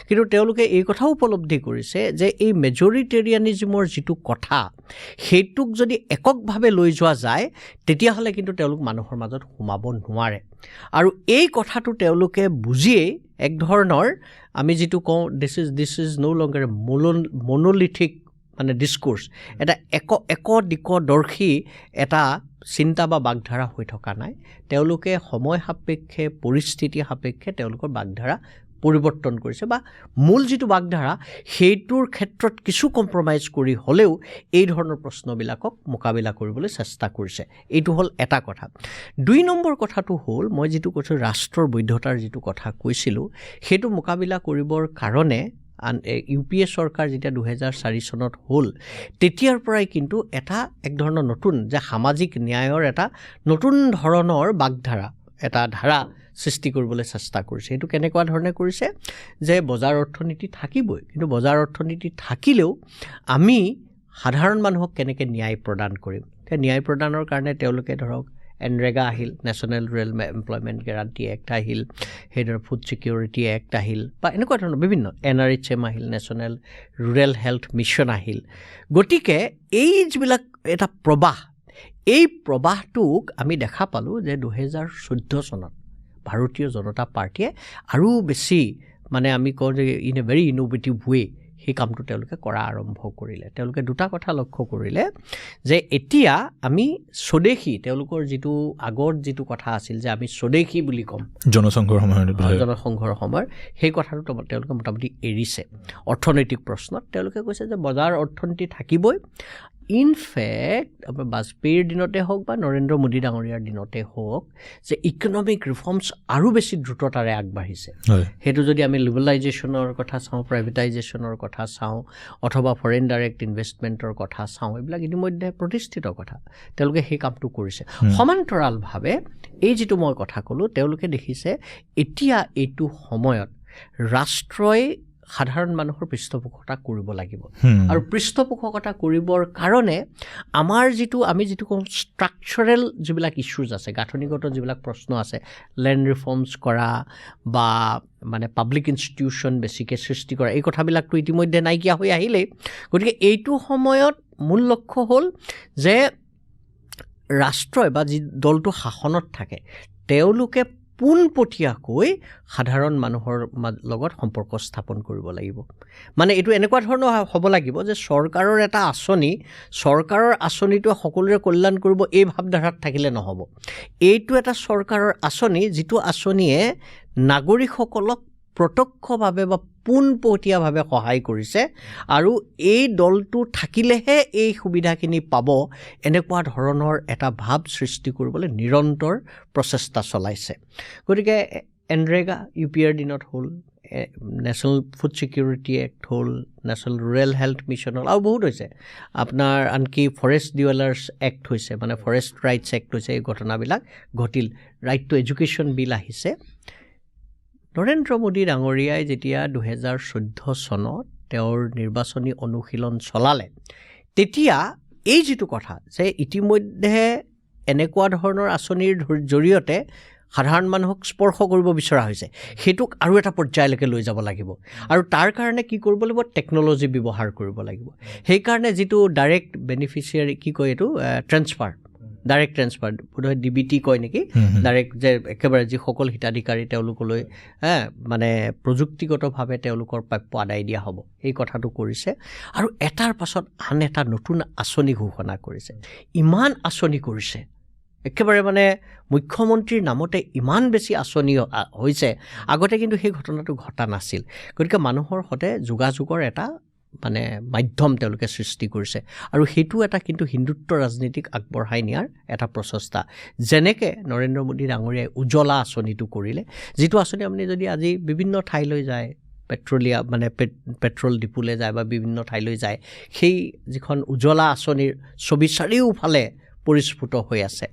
কিন্তু তেওঁলোকে এই কথাও উপলব্ধি কৰিছে যে এই মেজৰিটেৰিয়ানিজমৰ যিটো কথা সেইটোক যদি এককভাৱে লৈ যোৱা যায় তেতিয়াহ'লে কিন্তু তেওঁলোক মানুহৰ মাজত সোমাব নোৱাৰে আৰু এই কথাটো তেওঁলোকে বুজিয়েই এক ধৰণৰ আমি যিটো কওঁ this is no longer monolithic মানে ডিছকোৰ্ছ এটা একদিশদৰ্শী এটা চিন্তা বা বাগধাৰা হৈ থকা নাই তেওঁলোকে সময় সাপেক্ষে পৰিস্থিতি সাপেক্ষে তেওঁলোকৰ বাগধাৰা পৰিৱৰ্তন কৰিছে বা মূল যিটো বাগধাৰা সেইটোৰ ক্ষেত্ৰত কিছু কম্প্ৰমাইজ কৰি হ'লেও এই ধৰণৰ প্ৰশ্নবিলাকক মোকাবিলা কৰিবলৈ চেষ্টা কৰিছে এইটো হ'ল এটা কথা 2 নম্বৰ কথাটো হ'ল মই যিটো কৈছোঁ ৰাষ্ট্ৰৰ বৈধতাৰ যিটো কথা কৈছিলোঁ সেইটো মোকাবিলা কৰিবৰ কাৰণে ইউপিএ চৰকাৰ যেতিয়া 2004 চনত হ'ল তেতিয়াৰ পৰাই কিন্তু এটা এক ধৰণৰ নতুন যে সামাজিক ন্যায়ৰ এটা নতুন ধৰণৰ বাগধাৰা এটা ধাৰা সৃষ্টি কৰিবলৈ চেষ্টা কৰিছে এইটো কেনেকুৱা ধৰণে কৰিছে যে বজাৰ অৰ্থনীতি থাকিবই কিন্তু বজাৰ অৰ্থনীতি থাকিলেও আমি সাধাৰণ মানুহক কেনেকৈ ন্যায় প্ৰদান কৰিম ন্যায় প্ৰদানৰ কাৰণে তেওঁলোকে ধৰক এনৰেগা আহিল national rural employment guarantee act আহিল সেইদৰে ফুড ছিকিউৰিটি এক্ট আহিল বা এনেকুৱা ধৰণৰ বিভিন্ন NRHM আহিল নেশ্যনেল ৰুৰেল হেল্থ মিছন আহিল গতিকে এই যিবিলাক এটা প্ৰবাহ এই প্ৰবাহটোক আমি দেখা পালোঁ যে 2014 চনত ভাৰতীয় জনতা পাৰ্টীয়ে আৰু বেছি মানে আমি কওঁ যে ইন এ ভেৰি ইন'ভেটিভ ৱে সেই কামটো তেওঁলোকে কৰা আৰম্ভ কৰিলে। তেওঁলোকে দুটা কথা লক্ষ্য কৰিলে যে এতিয়া আমি স্বদেশী, তেওঁলোকৰ যিটো আগৰ যিটো কথা আছিল যে আমি স্বদেশী বুলি ক'ম জনসংঘৰ সময়ৰ সেই কথাটো তেওঁলোকে মোটামুটি এৰিছে। অৰ্থনৈতিক প্ৰশ্নত তেওঁলোকে কৈছে যে বজাৰ অৰ্থনীতি থাকিবই। ইনফেক্ট আপোনাৰ বাজপেয়ীৰ দিনতে হওক বা নৰেন্দ্ৰ মোদী ডাঙৰীয়াৰ দিনতে হওক যে ইকনমিক ৰিফৰ্মছ আৰু বেছি দ্ৰুততাৰে আগবাঢ়িছে। সেইটো যদি আমি লিবেলাইজেশ্যনৰ কথা চাওঁ, প্ৰাইভেটাইজেশ্যনৰ কথা চাওঁ অথবা ফৰেইন ডাইৰেক্ট ইনভেষ্টমেণ্টৰ কথা চাওঁ, এইবিলাক ইতিমধ্যে প্ৰতিষ্ঠিত কথা। তেওঁলোকে সেই কামটো কৰিছে। সমান্তৰালভাৱে এই যিটো মই কথা ক'লোঁ, তেওঁলোকে দেখিছে এতিয়া এইটো সময়ত ৰাষ্ট্ৰই সাধাৰণ মানুহৰ পৃষ্ঠপোষকতা কৰিব লাগিব। আৰু পৃষ্ঠপোষকতা কৰিবৰ কাৰণে আমি যিটো কওঁ ষ্ট্ৰাকচাৰেল যিবিলাক ইছ্যুজ আছে, গাঁথনিগত যিবিলাক প্ৰশ্ন আছে, লেণ্ড ৰিফৰ্মছ কৰা বা মানে পাব্লিক ইনষ্টিটিউশ্যন বেছিকৈ সৃষ্টি কৰা, এই কথাবিলাকতো ইতিমধ্যে নাইকিয়া হৈ আহিলেই। গতিকে এইটো সময়ত মূল লক্ষ্য হ'ল যে ৰাষ্ট্ৰই বা যি দলটো শাসনত থাকে তেওঁলোকে পোনপটীয়াকৈ সাধাৰণ মানুহৰ লগত সম্পৰ্ক স্থাপন কৰিব লাগিব। মানে এইটো এনেকুৱা ধৰণৰ হ'ব লাগিব যে চৰকাৰৰ এটা আঁচনি, চৰকাৰৰ আঁচনিটোৱে সকলোৰে কল্যাণ কৰিব এই ভাৱধাৰাত থাকিলে নহ'ব। এইটো এটা চৰকাৰৰ আঁচনি যিটো আঁচনিয়ে নাগৰিকসকলক প্ৰত্যক্ষভাৱে বা পোনপটীয়াভাৱে সহায় কৰিছে আৰু এই দলটো থাকিলেহে এই সুবিধাখিনি পাব, এনেকুৱা ধৰণৰ এটা ভাৱ সৃষ্টি কৰিবলৈ নিৰন্তৰ প্ৰচেষ্টা চলাইছে। গতিকে এনৰেগা UPR দিনত হ'ল, নেশ্যনেল ফুড ছিকিউৰিটি এক্ট হ'ল, নেশ্যনেল ৰুৰেল হেল্থ মিছন হ'ল, আৰু বহুত হৈছে। আপোনাৰ আনকি ফৰেষ্ট ডিৱেলাৰ্ছ এক্ট হৈছে, মানে ফৰেষ্ট ৰাইটছ এক্ট হৈছে। এই ঘটনাবিলাক ঘটিল। ৰাইট টু এডুকেশ্যন বিল আহিছে। নৰেন্দ্ৰ মোদী ডাঙৰীয়াই যেতিয়া 2014 চনত তেওঁৰ নিৰ্বাচনী অনুশীলন চলালে, তেতিয়া এই যিটো কথা যে ইতিমধ্যে এনেকুৱা ধৰণৰ আঁচনিৰ জৰিয়তে সাধাৰণ মানুহক স্পৰ্শ কৰিব বিচৰা হৈছে, সেইটোক আৰু এটা পৰ্যায়লৈকে লৈ যাব লাগিব। আৰু তাৰ কাৰণে কি কৰিব লাগিব? টেকন'লজি ব্যৱহাৰ কৰিব লাগিব। সেইকাৰণে যিটো ডাইৰেক্ট বেনিফিচিয়াৰী কি কয় এইটো ডাইৰেক্ট ট্ৰেন্সফাৰ, বোধহয় DBT কয় নেকি, ডাইৰেক্ট যে একেবাৰে যিসকল হিতাধিকাৰী তেওঁলোকলৈ মানে প্ৰযুক্তিগতভাৱে তেওঁলোকৰ প্ৰাপ্য আদায় দিয়া হ'ব, এই কথাটো কৰিছে। আৰু এটাৰ পাছত আন এটা নতুন আঁচনি ঘোষণা কৰিছে। ইমান আঁচনি কৰিছে, একেবাৰে মানে মুখ্যমন্ত্ৰীৰ নামতে ইমান বেছি আঁচনি হৈছে। আগতে কিন্তু সেই ঘটনাটো ঘটা নাছিল। গতিকে মানুহৰ সৈতে যোগাযোগৰ এটা মানে মাধ্যম তেওঁলোকে সৃষ্টি কৰিছে। আৰু সেইটো এটা কিন্তু হিন্দুত্ব ৰাজনীতিক আগবঢ়াই নিয়াৰ এটা প্ৰচেষ্টা। যেনেকৈ নৰেন্দ্ৰ মোদী ডাঙৰীয়াই উজ্জ্বলা আঁচনিটো কৰিলে, যিটো আঁচনি আপুনি যদি আজি বিভিন্ন ঠাইলৈ যায়, পেট্ৰল ডিপুলৈ যায় বা বিভিন্ন ঠাইলৈ যায়, সেই যিখন উজ্জ্বলা আঁচনিৰ ছবি চাৰিওফালে পৰিস্ফুট হৈ আছে।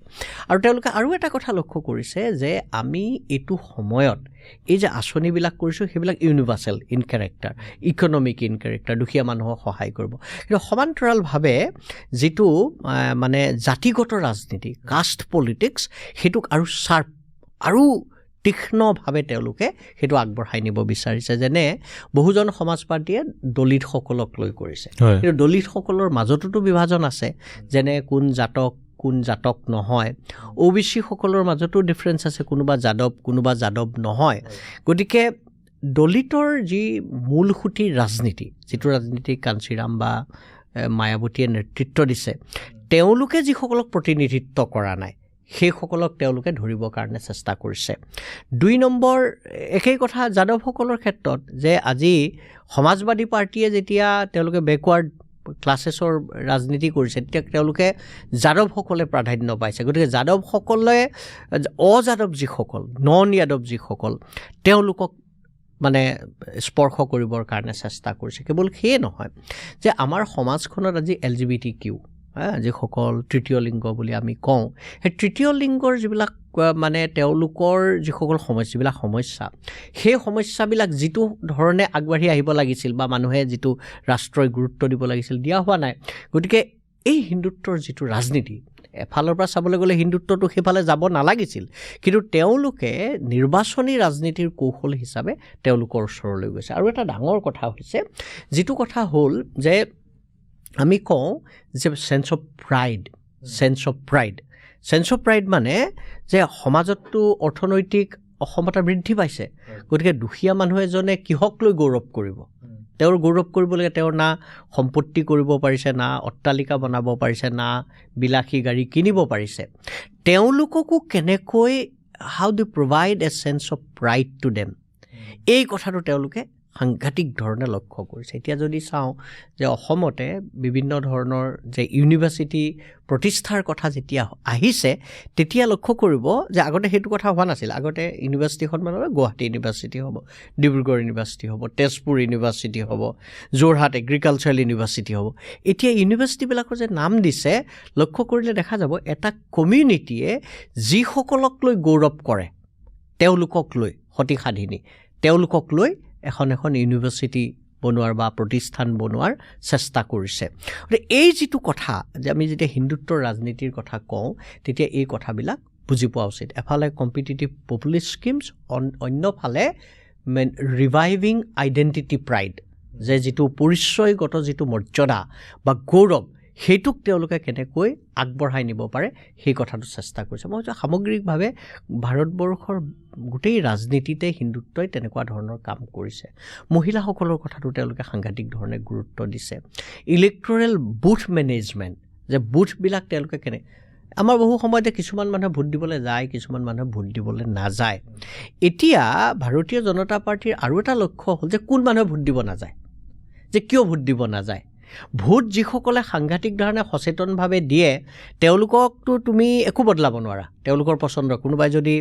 আৰু তেওঁলোকে আৰু এটা কথা লক্ষ্য কৰিছে যে আমি এইটো সময়ত এই যে আঁচনিবিলাক কৰিছোঁ সেইবিলাক universal in character, economic in character, দুখীয়া মানুহক সহায় কৰিব। কিন্তু সমান্তৰালভাৱে যিটো মানে জাতিগত ৰাজনীতি, কাষ্ট পলিটিক্স, সেইটোক আৰু শ্বাৰ্প আৰু তীক্ষ্ণভাৱে তেওঁলোকে সেইটো আগবঢ়াই নিব বিচাৰিছে। যেনে বহুজন সমাজ পাৰ্টীয়ে দলিতসকলক লৈ কৰিছে, কিন্তু দলিতসকলৰ মাজতোতো বিভাজন আছে, যেনে কোন জাতক নহয়। OBC সকলৰ মাজতো ডিফাৰেঞ্চ আছে, কোনোবা যাদৱ নহয়। গতিকে দলিতৰ যি মূলসুঁতিৰ ৰাজনীতি, যিটো ৰাজনীতি কাঞ্চীৰাম বা মায়াৱতীয়ে নেতৃত্ব দিছে, তেওঁলোকে যিসকলক প্ৰতিনিধিত্ব কৰা নাই সেইসকলক তেওঁলোকে ধৰিবৰ কাৰণে চেষ্টা কৰিছে। 2 নম্বৰ একেই কথা যাদৱসকলৰ ক্ষেত্ৰত, যে আজি সমাজবাদী পাৰ্টীয়ে যেতিয়া তেওঁলোকে বেকৱাৰ্ড ক্লাছেছৰ ৰাজনীতি কৰিছে, তেতিয়া তেওঁলোকে যাদৱসকলে প্ৰাধান্য পাইছে। গতিকে যাদৱসকলে অযাদৱ যিসকল, নন যাদৱ যিসকল, তেওঁলোকক মানে স্পৰ্শ কৰিবৰ কাৰণে চেষ্টা কৰিছে। কেৱল সেয়ে নহয় যে আমাৰ সমাজখনত আজি LGBTQ যিসকল তৃতীয় লিংগ বুলি আমি কওঁ, সেই তৃতীয় লিংগৰ যিবিলাক মানে তেওঁলোকৰ যিসকল সমস্যা, সেই সমস্যাবিলাক যিটো ধৰণে আগবাঢ়ি আহিব লাগিছিল বা মানুহে যিটো ৰাষ্ট্ৰই গুৰুত্ব দিব লাগিছিল, দিয়া হোৱা নাই। গতিকে এই হিন্দুত্বৰ যিটো ৰাজনীতি, এফালৰ পৰা চাবলৈ গ'লে হিন্দুত্বটো সেইফালে যাব নালাগিছিল, কিন্তু তেওঁলোকে নিৰ্বাচনী ৰাজনীতিৰ কৌশল হিচাপে তেওঁলোকৰ ওচৰলৈ গৈছে। আৰু এটা ডাঙৰ কথা হৈছে, যিটো কথা হ'ল যে আমি কওঁ যে চেন্স অফ প্ৰাইড মানে যে সমাজততো অৰ্থনৈতিক অসমতা বৃদ্ধি পাইছে গতিকে দুখীয়া মানুহ এজনে কিহক লৈ গৌৰৱ কৰিব তেওঁৰ গৌৰৱ কৰিবলগীয়া তেওঁৰ না সম্পত্তি কৰিব পাৰিছে না অট্টালিকা বনাব পাৰিছে না বিলাসী গাড়ী কিনিব পাৰিছে তেওঁলোককো কেনেকৈ how do provide a sense of pride to them এই কথাটো তেওঁলোকে সাংঘাতিক ধৰণে লক্ষ্য কৰিছে এতিয়া যদি চাওঁ যে অসমতে বিভিন্ন ধৰণৰ যে ইউনিভাৰ্চিটি প্ৰতিষ্ঠাৰ কথা যেতিয়া আহিছে তেতিয়া লক্ষ্য কৰিব যে আগতে সেইটো কথা হোৱা নাছিল আগতে ইউনিভাৰ্চিটিখন মানে গুৱাহাটী ইউনিভাৰ্চিটি হ'ব ডিব্ৰুগড় ইউনিভাৰ্চিটি হ'ব তেজপুৰ ইউনিভাৰ্চিটি হ'ব যোৰহাট এগ্ৰিকালচাৰেল ইউনিভাৰ্চিটি হ'ব এতিয়া ইউনিভাৰ্চিটিবিলাকৰ যে নাম দিছে লক্ষ্য কৰিলে দেখা যাব এটা কমিউনিটিয়ে যিসকলক লৈ গৌৰৱ কৰে তেওঁলোকক লৈ সতী সাধিনী তেওঁলোকক লৈ এখন ইউনিভাৰ্চিটি বনোৱাৰ বা প্ৰতিষ্ঠান বনোৱাৰ চেষ্টা কৰিছে গতিকে এই যিটো কথা যে আমি যেতিয়া হিন্দুত্বৰ ৰাজনীতিৰ কথা কওঁ তেতিয়া এই কথাবিলাক বুজি পোৱা উচিত এফালে কম্পিটিটিভ পপুলিষ্ট স্কিমছ অন্যফালে ৰিভাইভিং আইডেণ্টিটি প্ৰাইড যে যিটো পৰিচয়গত যিটো মৰ্যাদা বা গৌৰৱ সেইটোক তেওঁলোকে কেনেকৈ আগবঢ়াই নিব পাৰে সেই কথাটো চেষ্টা কৰিছে মই সামগ্ৰিকভাৱে ভাৰতবৰ্ষৰ গোটেই ৰাজনীতিতে হিন্দুত্বই তেনেকুৱা ধৰণৰ কাম কৰিছে মহিলাসকলৰ কথাটো তেওঁলোকে সাংঘাতিক ধৰণে গুৰুত্ব দিছে ইলেক্টৰেল বুথ মেনেজমেণ্ট যে বুথবিলাক তেওঁলোকে আমাৰ বহু সময়তে কিছুমান মানুহে ভোট দিবলৈ যায় কিছুমান মানুহে ভোট দিবলৈ নাযায় এতিয়া ভাৰতীয় জনতা পাৰ্টীৰ আৰু এটা লক্ষ্য হ'ল যে কোন মানুহে ভোট দিব নাযায় যে কিয় ভোট দিব নাযায় ভোট যিসকলে সাংঘাতিক ধৰণে সচেতনভাৱে দিয়ে তেওঁলোককতো তুমি একো বদলাব নোৱাৰা তেওঁলোকৰ পচন্দৰ কোনোবাই যদি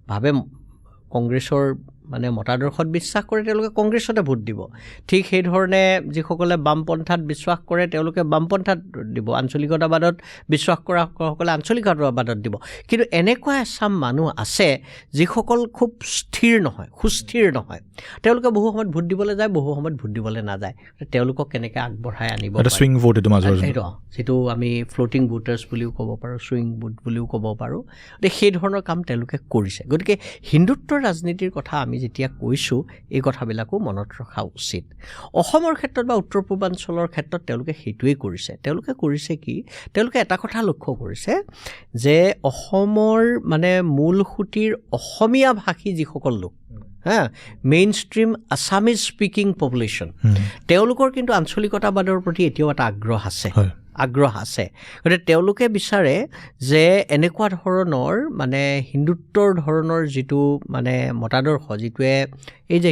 ভাবে কংগ্ৰেছৰ মানে মতাদৰ্শত বিশ্বাস কৰে তেওঁলোকে কংগ্ৰেছতে ভোট দিব ঠিক সেইধৰণে যিসকলে বামপন্থাত বিশ্বাস কৰে তেওঁলোকে বামপন্থাত দিব আঞ্চলিকতাবাদত বিশ্বাস কৰা সকলে আঞ্চলিকতাবাদত দিব কিন্তু এনেকুৱা এচাম মানুহ আছে যিসকল খুব স্থিৰ নহয় সুস্থিৰ নহয় তেওঁলোকে বহু সময়ত ভোট দিবলৈ যায় বহু সময়ত ভোট দিবলৈ নাযায় তেওঁলোকক কেনেকৈ আগবঢ়াই আনিব সুইং ভোট যিটো আমি ফ্লোটিং ভোটাৰ্ছ বুলিও ক'ব পাৰোঁ সুইং ভোট বুলিও ক'ব পাৰোঁ গতিকে সেই ধৰণৰ কাম তেওঁলোকে কৰিছে গতিকে হিন্দুত্বৰ ৰাজনীতিৰ কথা আমি যেতিয়া কৈছোঁ এই কথাবিলাকো মনত ৰখা উচিত অসমৰ ক্ষেত্ৰত বা উত্তৰ পূৰ্বাঞ্চলৰ ক্ষেত্ৰত তেওঁলোকে সেইটোৱেই কৰিছে তেওঁলোকে কৰিছে কি তেওঁলোকে এটা কথা লক্ষ্য কৰিছে যে অসমৰ মানে মূল সুঁতিৰ অসমীয়া ভাষী যিসকল লোক main stream Assamese speaking population তেওঁলোকৰ কিন্তু আঞ্চলিকতাবাদৰ প্ৰতি এতিয়াও এটা আগ্ৰহ আছে গতিকে তেওঁলোকে বিচাৰে যে এনেকুৱা ধৰণৰ মানে হিন্দুত্বৰ ধৰণৰ যিটো মানে মতাদৰ্শ যিটোৱে এই যে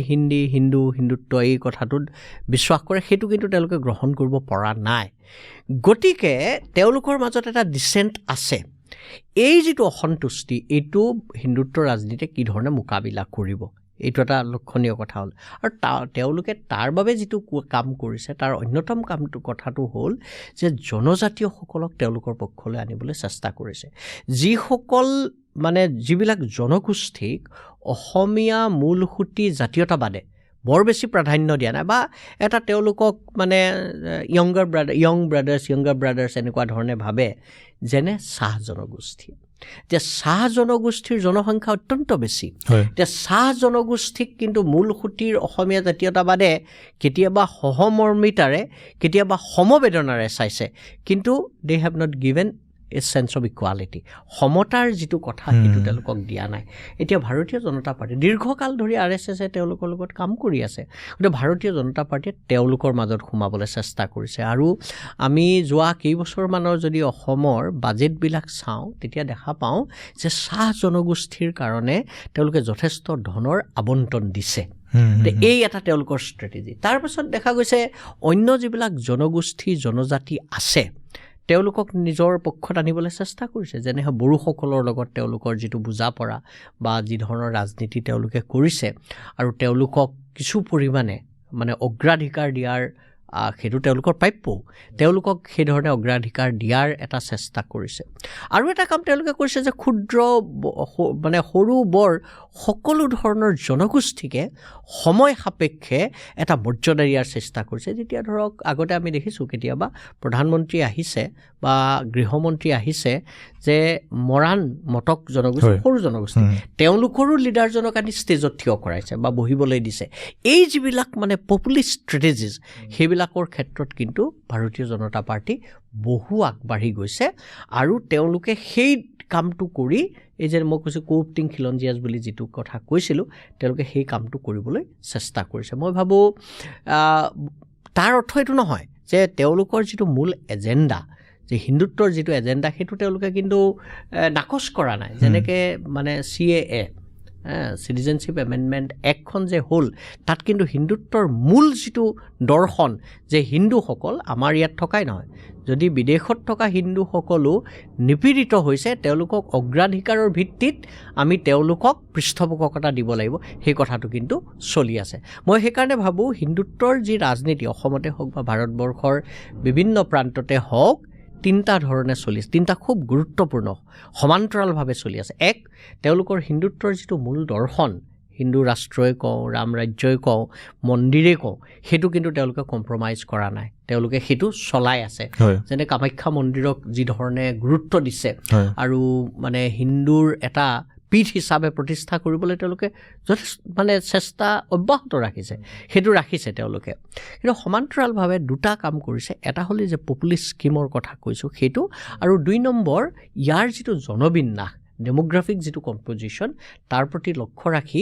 হিন্দুত্ব এই কথাটোত বিশ্বাস কৰে সেইটো কিন্তু তেওঁলোকে গ্ৰহণ কৰিব পৰা নাই গতিকে তেওঁলোকৰ মাজত এটা ডিচেণ্ট আছে এই যিটো অসন্তুষ্টি এইটো হিন্দুত্বৰ ৰাজনীতিয়ে কি ধৰণে মোকাবিলা কৰিব এইটো এটা লক্ষণীয় কথা হ'ল আৰু তেওঁলোকে তাৰ বাবে যিটো কাম কৰিছে তাৰ অন্যতম কথাটো হ'ল যে জনজাতীয়সকলক তেওঁলোকৰ পক্ষলৈ আনিবলৈ চেষ্টা কৰিছে যিসকল মানে যিবিলাক জনগোষ্ঠীক অসমীয়া মূলসুঁতি জাতীয়তাবাদে বৰ বেছি প্ৰাধান্য দিয়া নাই বা এটা তেওঁলোকক মানে য়ং ব্ৰাদাৰ্ছ এনেকুৱা ধৰণে ভাবে যেনে চাহ জনগোষ্ঠী এতিয়া চাহ জনগোষ্ঠীৰ জনসংখ্যা অত্যন্ত বেছি এতিয়া চাহ জনগোষ্ঠীক কিন্তু মূলসুঁতিৰ অসমীয়া জাতীয়তাবাদে কেতিয়াবা সহমৰ্মিতাৰে কেতিয়াবা সমবেদনাৰে চাইছে কিন্তু they have not given a sense of equality সমতাৰ যিটো কথা সেইটো তেওঁলোকক দিয়া নাই এতিয়া ভাৰতীয় জনতা পাৰ্টী দীৰ্ঘকাল ধৰি RSSে তেওঁলোকৰ লগত কাম কৰি আছে গতিকে ভাৰতীয় জনতা পাৰ্টীয়ে তেওঁলোকৰ মাজত সোমাবলৈ চেষ্টা কৰিছে আৰু আমি যোৱা কেইবছৰমানৰ যদি অসমৰ বাজেটবিলাক চাওঁ তেতিয়া দেখা পাওঁ যে চাহ জনগোষ্ঠীৰ কাৰণে তেওঁলোকে যথেষ্ট ধনৰ আবণ্টন দিছে এই এটা তেওঁলোকৰ ষ্ট্ৰেটেজি তাৰপাছত দেখা গৈছে অন্য যিবিলাক জনগোষ্ঠী জনজাতি আছে তেওঁলোকক নিজৰ পক্ষত আনিবলৈ চেষ্টা কৰিছে যেনে বড়োসকলৰ লগত তেওঁলোকৰ যিটো বুজাপৰা বা যি ধৰণৰ ৰাজনীতি তেওঁলোকে কৰিছে আৰু তেওঁলোকক কিছু পৰিমাণে মানে অগ্ৰাধিকাৰ দিয়াৰ সেইটো তেওঁলোকৰ প্ৰাপ্যও তেওঁলোকক সেইধৰণে অগ্ৰাধিকাৰ দিয়াৰ এটা চেষ্টা কৰিছে আৰু এটা কাম তেওঁলোকে কৰিছে যে ক্ষুদ্ৰ মানে সৰু বৰ সকলো ধৰণৰ জনগোষ্ঠীকে সময় সাপেক্ষে এটা মৰ্যাদা দিয়াৰ চেষ্টা কৰিছে যেতিয়া ধৰক আগতে আমি দেখিছোঁ কেতিয়াবা প্ৰধানমন্ত্ৰী আহিছে বা গৃহমন্ত্ৰী আহিছে যে মটক জনগোষ্ঠী সৰু জনগোষ্ঠী তেওঁলোকৰো লিডাৰজনক আনি ষ্টেজত থিয় কৰাইছে বা বহিবলৈ দিছে এই যিবিলাক মানে পপুলিষ্ট ষ্ট্ৰেটেজিজ সেইবিলাক এইবিলাকৰ ক্ষেত্ৰত কিন্তু ভাৰতীয় জনতা পাৰ্টি বহু আগবাঢ়ি গৈছে আৰু তেওঁলোকে সেই কামটো কৰি এই যে মই কৈছোঁ কোপটিং খিলঞ্জিয়াছ বুলি যিটো কথা কৈছিলোঁ তেওঁলোকে সেই কামটো কৰিবলৈ চেষ্টা কৰিছে মই ভাবোঁ তাৰ অৰ্থ এইটো নহয় যে তেওঁলোকৰ যিটো মূল এজেণ্ডা যে হিন্দুত্বৰ যিটো এজেণ্ডা সেইটো তেওঁলোকে কিন্তু নাকচ কৰা নাই যেনেকৈ মানে CAA চিটিজেনশ্বিপ এমেণ্ডমেণ্ট এক্টখন যে হ'ল তাত কিন্তু হিন্দুত্বৰ মূল যিটো দৰ্শন যে হিন্দুসকল আমাৰ ইয়াত থকাই নহয় যদি বিদেশত থকা হিন্দুসকলো নিপীড়িত হৈছে তেওঁলোকক অগ্ৰাধিকাৰৰ ভিত্তিত আমি তেওঁলোকক পৃষ্ঠপোষকতা দিব লাগিব সেই কথাটো কিন্তু চলি আছে মই সেইকাৰণে ভাবোঁ হিন্দুত্বৰ যি ৰাজনীতি অসমতে হওক বা ভাৰতবৰ্ষৰ বিভিন্ন প্ৰান্ততে হওক তিনিটা ধৰণে চলি আছে তিনিটা খুব গুৰুত্বপূৰ্ণ সমান্তৰালভাৱে চলি আছে এক তেওঁলোকৰ হিন্দুত্বৰ যিটো মূল দৰ্শন হিন্দু ৰাষ্ট্ৰই কওঁ ৰাম ৰাজ্যই কওঁ মন্দিৰেই কওঁ সেইটো কিন্তু তেওঁলোকে কম্প্ৰমাইজ কৰা নাই তেওঁলোকে সেইটো চলাই আছে যেনে কামাখ্যা মন্দিৰক যি ধৰণে গুৰুত্ব দিছে আৰু মানে হিন্দুৰ এটা পীঠ হিচাপে প্ৰতিষ্ঠা কৰিবলৈ তেওঁলোকে যথেষ্ট মানে চেষ্টা অব্যাহত ৰাখিছে সেইটো ৰাখিছে তেওঁলোকে কিন্তু সমান্তৰালভাৱে দুটা কাম কৰিছে এটা হ'ল যে পপুলিষ্ট স্কিমৰ কথা কৈছোঁ সেইটো আৰু 2 নম্বৰ ইয়াৰ যিটো জনবিন্যাস ডেমোগ্ৰাফিক যিটো কম্পজিশ্যন তাৰ প্ৰতি লক্ষ্য ৰাখি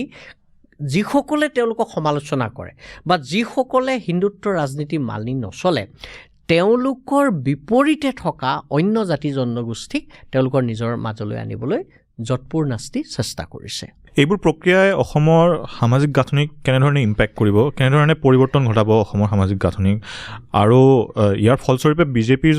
যিসকলে তেওঁলোকক সমালোচনা কৰে বা যিসকলে হিন্দুত্ব ৰাজনীতি মানি নচলে তেওঁলোকৰ বিপৰীতে থকা অন্য জাতি জনগোষ্ঠীক তেওঁলোকৰ নিজৰ মাজলৈ আনিবলৈ যৎপূৰ নাস্তি চেষ্টা কৰিছে এইবোৰ প্ৰক্ৰিয়াই অসমৰ সামাজিক গাঁথনিক কেনেধৰণে ইম্পেক্ট কৰিব কেনেধৰণে পৰিৱৰ্তন ঘটাব অসমৰ সামাজিক গাঁথনিক আৰু ইয়াৰ ফলস্বৰূপে বিজেপিৰ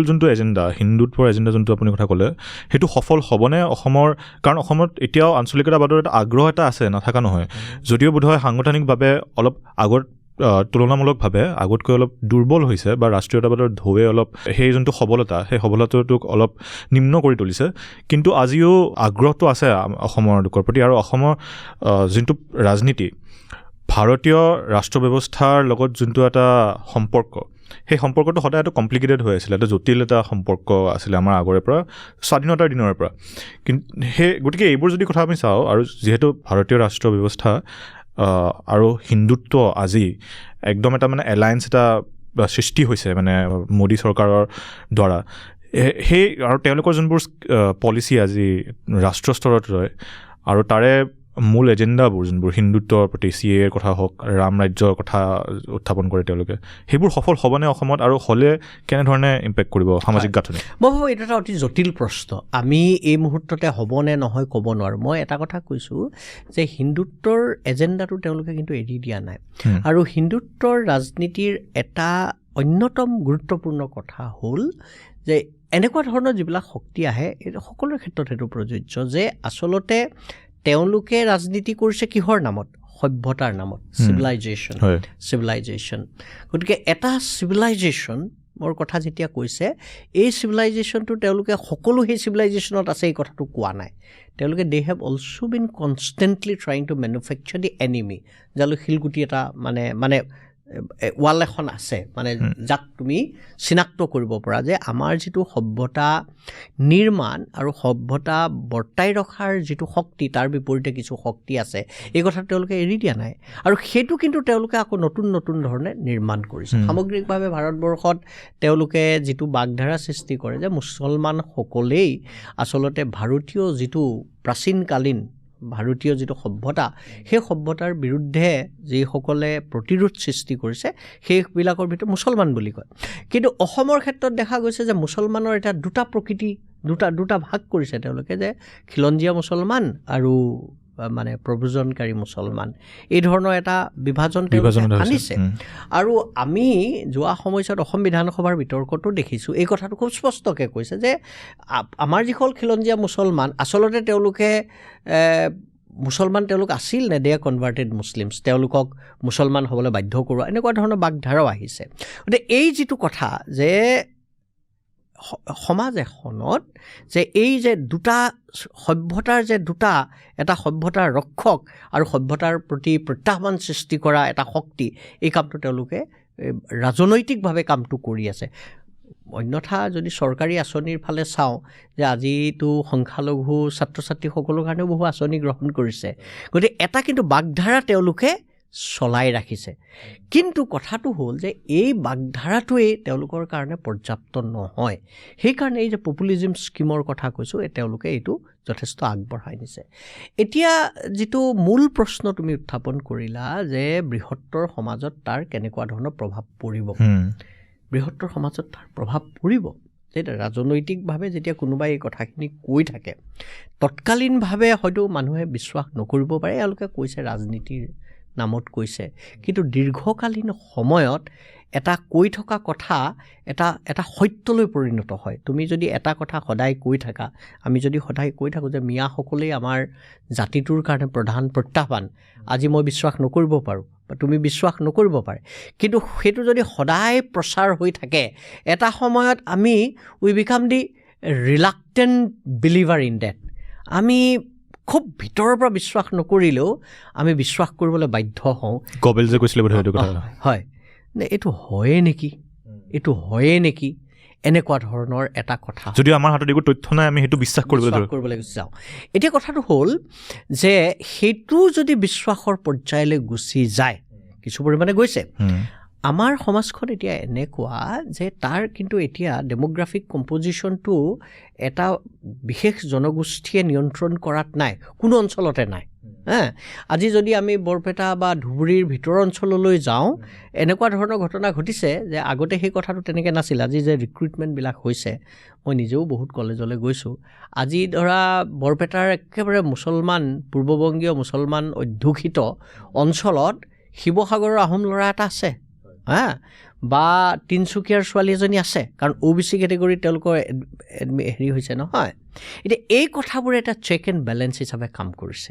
যোনটো এজেণ্ডা হিন্দুত্বৰ এজেণ্ডা যোনটো আপুনি কথা ক'লে সেইটো সফল হ'বনে অসমৰ কাৰণ অসমত এতিয়াও আঞ্চলিকতাবাদৰ এটা আগ্ৰহ এটা আছে নাথাকা নহয় যদিও বোধহয় সাংগঠনিকভাৱে অলপ আগত তুলনামূলকভাৱে আগতকৈ অলপ দুৰ্বল হৈছে বা ৰাষ্ট্ৰীয়তাবাদৰ ঢৌৱে অলপ সেই যোনটো সবলতা সেই সবলতাটোক অলপ নিম্ন কৰি তুলিছে কিন্তু আজিও আগ্ৰহটো আছে অসমৰ লোকৰ প্ৰতি আৰু অসমৰ যোনটো ৰাজনীতি ভাৰতীয় ৰাষ্ট্ৰ ব্যৱস্থাৰ লগত যোনটো এটা সম্পৰ্ক সেই সম্পৰ্কটো সদায় এটা কমপ্লিকেটেড হৈ আছিলে এটা জটিল এটা সম্পৰ্ক আছিলে আমাৰ আগৰে পৰা স্বাধীনতাৰ দিনৰ পৰা কিন্তু গতিকে এইবোৰ যদি কথা আমি চাওঁ আৰু যিহেতু ভাৰতীয় ৰাষ্ট্ৰ ব্যৱস্থা আৰু হিন্দুত্ব আজি একদম এটা মানে এলায়েন্স এটা সৃষ্টি হৈছে মানে মোদী চৰকাৰৰ দ্বাৰা সেই আৰু তেওঁলোকৰ যোনবোৰ পলিচি আজি ৰাষ্ট্ৰ স্তৰত ৰয় আৰু তাৰে মূল এজেণ্ডাবোৰ যোনবোৰ হিন্দুত্বৰ প্ৰতি CAAৰ কথা হওক ৰাম ৰাজ্যৰ কথা উত্থাপন কৰে তেওঁলোকে সেইবোৰ সফল হ'বনে অসমত আৰু হ'লে কেনেধৰণে ইম্পেক্ট কৰিব সামাজিক গাঁথনি মই ভাবোঁ এইটো এটা অতি জটিল প্ৰশ্ন আমি এই মুহূৰ্ততে হ'বনে নহয় ক'ব নোৱাৰোঁ মই এটা কথা কৈছোঁ যে হিন্দুত্বৰ এজেণ্ডাটো তেওঁলোকে কিন্তু এৰি দিয়া নাই আৰু হিন্দুত্বৰ ৰাজনীতিৰ এটা অন্যতম গুৰুত্বপূৰ্ণ কথা হ'ল যে এনেকুৱা ধৰণৰ যিবিলাক শক্তি আহে সকলোৰে ক্ষেত্ৰত সেইটো প্ৰযোজ্য যে আচলতে তেওঁলোকে ৰাজনীতি কৰিছে কিহৰ নামত সভ্যতাৰ নামত চিভিলাইজেশ্যন গতিকে এটা চিভিলাইজেশ্যনৰ কথা যেতিয়া কৈছে এই চিভিলাইজেশ্যনটো তেওঁলোকে সকলো সেই চিভিলাইজেশ্যনত আছে এই কথাটো কোৱা নাই তেওঁলোকে they have also' been constantly trying to manufacture the enemy যালৈ শিলগুটি এটা মানে ৱাল এখন আছে মানে যাক তুমি চিনাক্ত কৰিব পৰা যে আমাৰ যিটো সভ্যতা নিৰ্মাণ আৰু সভ্যতা বৰ্তাই ৰখাৰ যিটো শক্তি তাৰ বিপৰীতে কিছু শক্তি আছে এই কথা তেওঁলোকে এৰি দিয়া নাই আৰু সেইটো কিন্তু তেওঁলোকে আকৌ নতুন ধৰণে নিৰ্মাণ কৰিছে সামগ্ৰিকভাৱে ভাৰতবৰ্ষত তেওঁলোকে যিটো বাগধাৰা সৃষ্টি কৰে যে মুছলমানসকলেই আচলতে ভাৰতীয় যিটো প্ৰাচীনকালীন ভাৰতীয় যিটো সভ্যতা সেই সভ্যতাৰ বিৰুদ্ধে যিসকলে প্ৰতিৰোধ সৃষ্টি কৰিছে সেইবিলাকৰ ভিতৰত মুছলমান বুলি কয় কিন্তু অসমৰ ক্ষেত্ৰত দেখা গৈছে যে মুছলমানৰ এটা দুটা প্ৰকৃতি দুটা ভাগ কৰিছে তেওঁলোকে যে খিলঞ্জীয়া মুছলমান আৰু মানে প্ৰব্ৰজনকাৰী মুছলমান এই ধৰণৰ এটা বিভাজন আনিছে আৰু আমি যোৱা সময়ছোৱাত অসম বিধানসভাৰ বিতৰ্কতো দেখিছোঁ এই কথাটো খুব স্পষ্টকৈ কৈছে যে আমাৰ যিসকল খিলঞ্জীয়া মুছলমান আচলতে তেওঁলোকে মুছলমান তেওঁলোক আছিল নে দে কনভাৰ্টেড মুছলিমছ তেওঁলোকক মুছলমান হ'বলৈ বাধ্য কৰোৱা এনেকুৱা ধৰণৰ বাগধাৰাও আহিছে গতিকে এই যিটো কথা যে সমাজ এখনত যে এই যে দুটা সভ্যতাৰ যে এটা সভ্যতাৰ ৰক্ষক আৰু সভ্যতাৰ প্ৰতি প্ৰত্যাহ্বান সৃষ্টি কৰা এটা শক্তি এই কামটো তেওঁলোকে ৰাজনৈতিকভাৱে কামটো কৰি আছে অন্যথা যদি চৰকাৰী আঁচনিৰ ফালে চাওঁ যে আজিতো সংখ্যালঘু ছাত্ৰ ছাত্ৰীসকলৰ কাৰণেও বহু আঁচনি গ্ৰহণ কৰিছে গতিকে এটা কিন্তু বাগধাৰা তেওঁলোকে চলাই ৰাখিছে। কিন্তু কথাটো হ'ল যে এই বাগধাৰাটোৱেই তেওঁলোকৰ কাৰণে পৰ্যাপ্ত নহয়। সেইকাৰণে এই যে পপুলিজিম স্কিমৰ কথা কৈছোঁ, তেওঁলোকে এইটো যথেষ্ট আগবঢ়াই নিছে। এতিয়া যিটো মূল প্ৰশ্ন তুমি উত্থাপন কৰিলা যে বৃহত্তৰ সমাজত তাৰ কেনেকুৱা ধৰণৰ প্ৰভাৱ পৰিব, বৃহত্তৰ সমাজত তাৰ প্ৰভাৱ পৰিব। ৰাজনৈতিকভাৱে যেতিয়া কোনোবাই এই কথাখিনি কৈ থাকে, তৎকালীনভাৱে হয়তো মানুহে বিশ্বাস নকৰিব পাৰে, এওঁলোকে কৈছে ৰাজনীতিৰ নামত কৈছে, কিন্তু দীৰ্ঘকালীন সময়ত এটা কৈ থকা কথা এটা সত্যলৈ পৰিণত হয়। তুমি যদি এটা কথা সদায় কৈ থাকা, আমি যদি সদায় কৈ থাকোঁ যে মিয়াসকলেই আমাৰ জাতিটোৰ কাৰণে প্ৰধান প্ৰত্যাহ্বান, আজি মই বিশ্বাস নকৰিব পাৰোঁ বা তুমি বিশ্বাস নকৰিব পাৰে, কিন্তু সেইটো যদি সদায় প্ৰচাৰ হৈ থাকে, এটা সময়ত we become the reluctant believer in that. আমি খুব ভিতৰৰ পৰা বিশ্বাস নকৰিলেও আমি বিশ্বাস কৰিবলৈ বাধ্য হওঁ। গবেল যে কৈছিলে বোধহয় এইটো কথা। হয়, এইটো হয়ে নেকি এনেকুৱা ধৰণৰ এটা কথা। যদি আমাৰ হাতত একো তথ্য নাই, আমি সেইটো বিশ্বাস কৰিবলৈ গুচি যাওঁ। এতিয়া কথাটো হ'ল যে সেইটো যদি বিশ্বাসৰ পৰ্যায়লৈ গুচি যায়, কিছু পৰিমাণে গৈছে, আমাৰ সমাজখন এতিয়া এনেকুৱা যে তাৰ কিন্তু এতিয়া ডেমোগ্ৰাফিক কম্পজিশ্যনটো এটা বিশেষ জনগোষ্ঠীয়ে নিয়ন্ত্ৰণ কৰাত নাই, কোনো অঞ্চলতে নাই। আজি যদি আমি বৰপেটা বা ধুবুৰীৰ ভিতৰৰ অঞ্চললৈ যাওঁ, এনেকুৱা ধৰণৰ ঘটনা ঘটিছে যে আগতে সেই কথাটো তেনেকৈ নাছিল। আজি যে ৰিক্ৰুইটমেণ্টবিলাক হৈছে, মই নিজেও বহুত কলেজলৈ গৈছোঁ। আজি ধৰা বৰপেটাৰ একেবাৰে পূৰ্ববংগীয় মুছলমান অধ্যুষিত অঞ্চলত শিৱসাগৰৰ আহোম ল'ৰা এটা আছে, বা তিনিচুকীয়াৰ ছোৱালী এজনী আছে, কাৰণ OBC কেটেগৰীত তেওঁলোকৰ হেৰি হৈছে নহয়। এতিয়া এই কথাবোৰে এটা চেক এণ্ড বেলেঞ্চ হিচাপে কাম কৰিছে,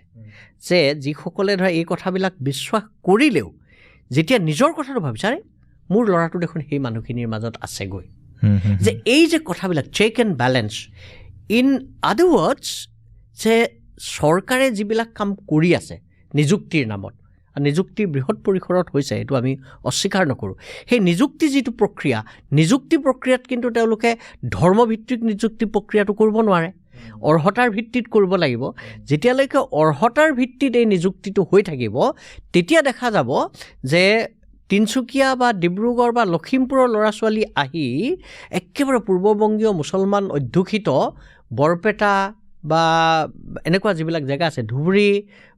যে যিসকলে ধৰা এই কথাবিলাক বিশ্বাস কৰিলেও যেতিয়া নিজৰ কথাটো ভাবিছে, মোৰ ল'ৰাটো দেখোন সেই মানুহখিনিৰ মাজত আছেগৈ, যে এই যে কথাবিলাক চেক এণ্ড বেলেঞ্চ, ইন আদাৰ ৱৰ্ডছ, যে চৰকাৰে যিবিলাক কাম কৰি আছে নিযুক্তিৰ নামত, নিযুক্তি বৃহৎ পৰিসৰত হৈছে, এইটো আমি অস্বীকাৰ নকৰোঁ। সেই নিযুক্তি যিটো প্ৰক্ৰিয়া, নিযুক্তি প্ৰক্ৰিয়াত কিন্তু তেওঁলোকে ধৰ্মভিত্তিক নিযুক্তি প্ৰক্ৰিয়াটো কৰিব নোৱাৰে, অৰ্হতাৰ ভিত্তিত কৰিব লাগিব। যেতিয়ালৈকে অৰ্হতাৰ ভিত্তিত এই নিযুক্তিটো হৈ থাকিব, তেতিয়া দেখা যাব যে তিনিচুকীয়া বা ডিব্ৰুগড় বা লখিমপুৰৰ ল'ৰা ছোৱালী আহি একেবাৰে পূৰ্ববংগীয় মুছলমান অধ্যুষিত বৰপেটা বা এনেকুৱা যিবিলাক জেগা আছে, ধুবুৰী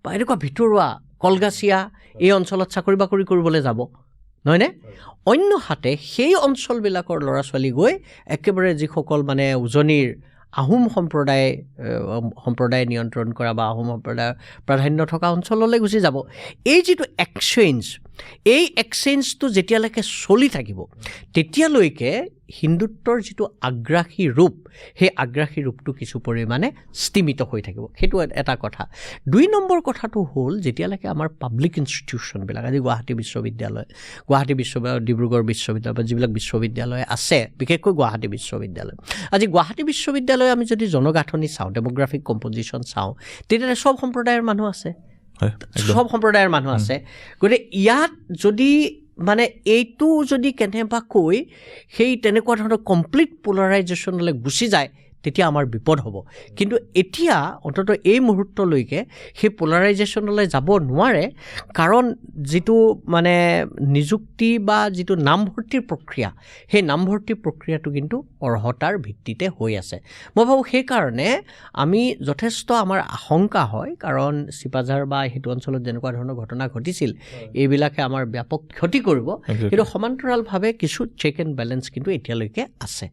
বা এনেকুৱা ভিতৰুৱা কলগাছিয়া, এই অঞ্চলত চাকৰি বাকৰি কৰিবলৈ যাব, নহয়নে? অন্যহাতে সেই অঞ্চলবিলাকৰ ল'ৰা ছোৱালী গৈ একেবাৰে যিসকল মানে উজনিৰ আহোম সম্প্ৰদায়ে নিয়ন্ত্ৰণ কৰা বা আহোম সম্প্ৰদায়ৰ প্ৰাধান্য থকা অঞ্চললৈ গুচি যাব। এই যিটো এই এক্সচেঞ্জটো যেতিয়ালৈকে চলি থাকিব, তেতিয়ালৈকে হিন্দুত্বৰ যিটো আগ্ৰাসী ৰূপ, সেই আগ্ৰাসী ৰূপটো কিছু পৰিমাণে স্তিমিত হৈ থাকিব। সেইটো এটা কথা। 2 নম্বৰ কথাটো হ'ল, যেতিয়ালৈকে আমাৰ পাব্লিক ইনষ্টিটিউশ্যনবিলাক, আজি গুৱাহাটী বিশ্ববিদ্যালয়, ডিব্ৰুগড় বিশ্ববিদ্যালয় বা যিবিলাক বিশ্ববিদ্যালয় আছে, বিশেষকৈ গুৱাহাটী বিশ্ববিদ্যালয়, আজি গুৱাহাটী বিশ্ববিদ্যালয় আমি যদি জনগাঁথনি চাওঁ, ডেমোগ্ৰাফিক কম্পজিশ্যন চাওঁ, তেতিয়াহ'লে চব সম্প্ৰদায়ৰ মানুহ আছে, গতিকে ইয়াত যদি মানে এইটো যদি কেনেবাকৈ সেই তেনেকুৱা ধৰণৰ কমপ্লিট পোলাৰাইজেশ্যনলৈ গুচি যায়, তেতিয়া আমাৰ বিপদ হ'ব। কিন্তু এতিয়া অন্ততঃ এই মুহূৰ্তলৈকে সেই পোলাৰাইজেশ্যনলৈ যাব নোৱাৰে, কাৰণ যিটো মানে নিযুক্তি বা যিটো নামভৰ্তিৰ প্ৰক্ৰিয়া, সেই নামভৰ্তিৰ প্ৰক্ৰিয়াটো কিন্তু অৰ্হতাৰ ভিত্তিতে হৈ আছে। মই ভাবোঁ সেইকাৰণে আমি যথেষ্ট আমাৰ আশংকা হয়, কাৰণ চিপাঝাৰ বা সেইটো অঞ্চলত যেনেকুৱা ধৰণৰ ঘটনা ঘটিছিল, এইবিলাকে আমাৰ ব্যাপক ক্ষতি কৰিব, কিন্তু সমান্তৰালভাৱে কিছু চেক এণ্ড বেলেঞ্চ কিন্তু এতিয়ালৈকে আছে।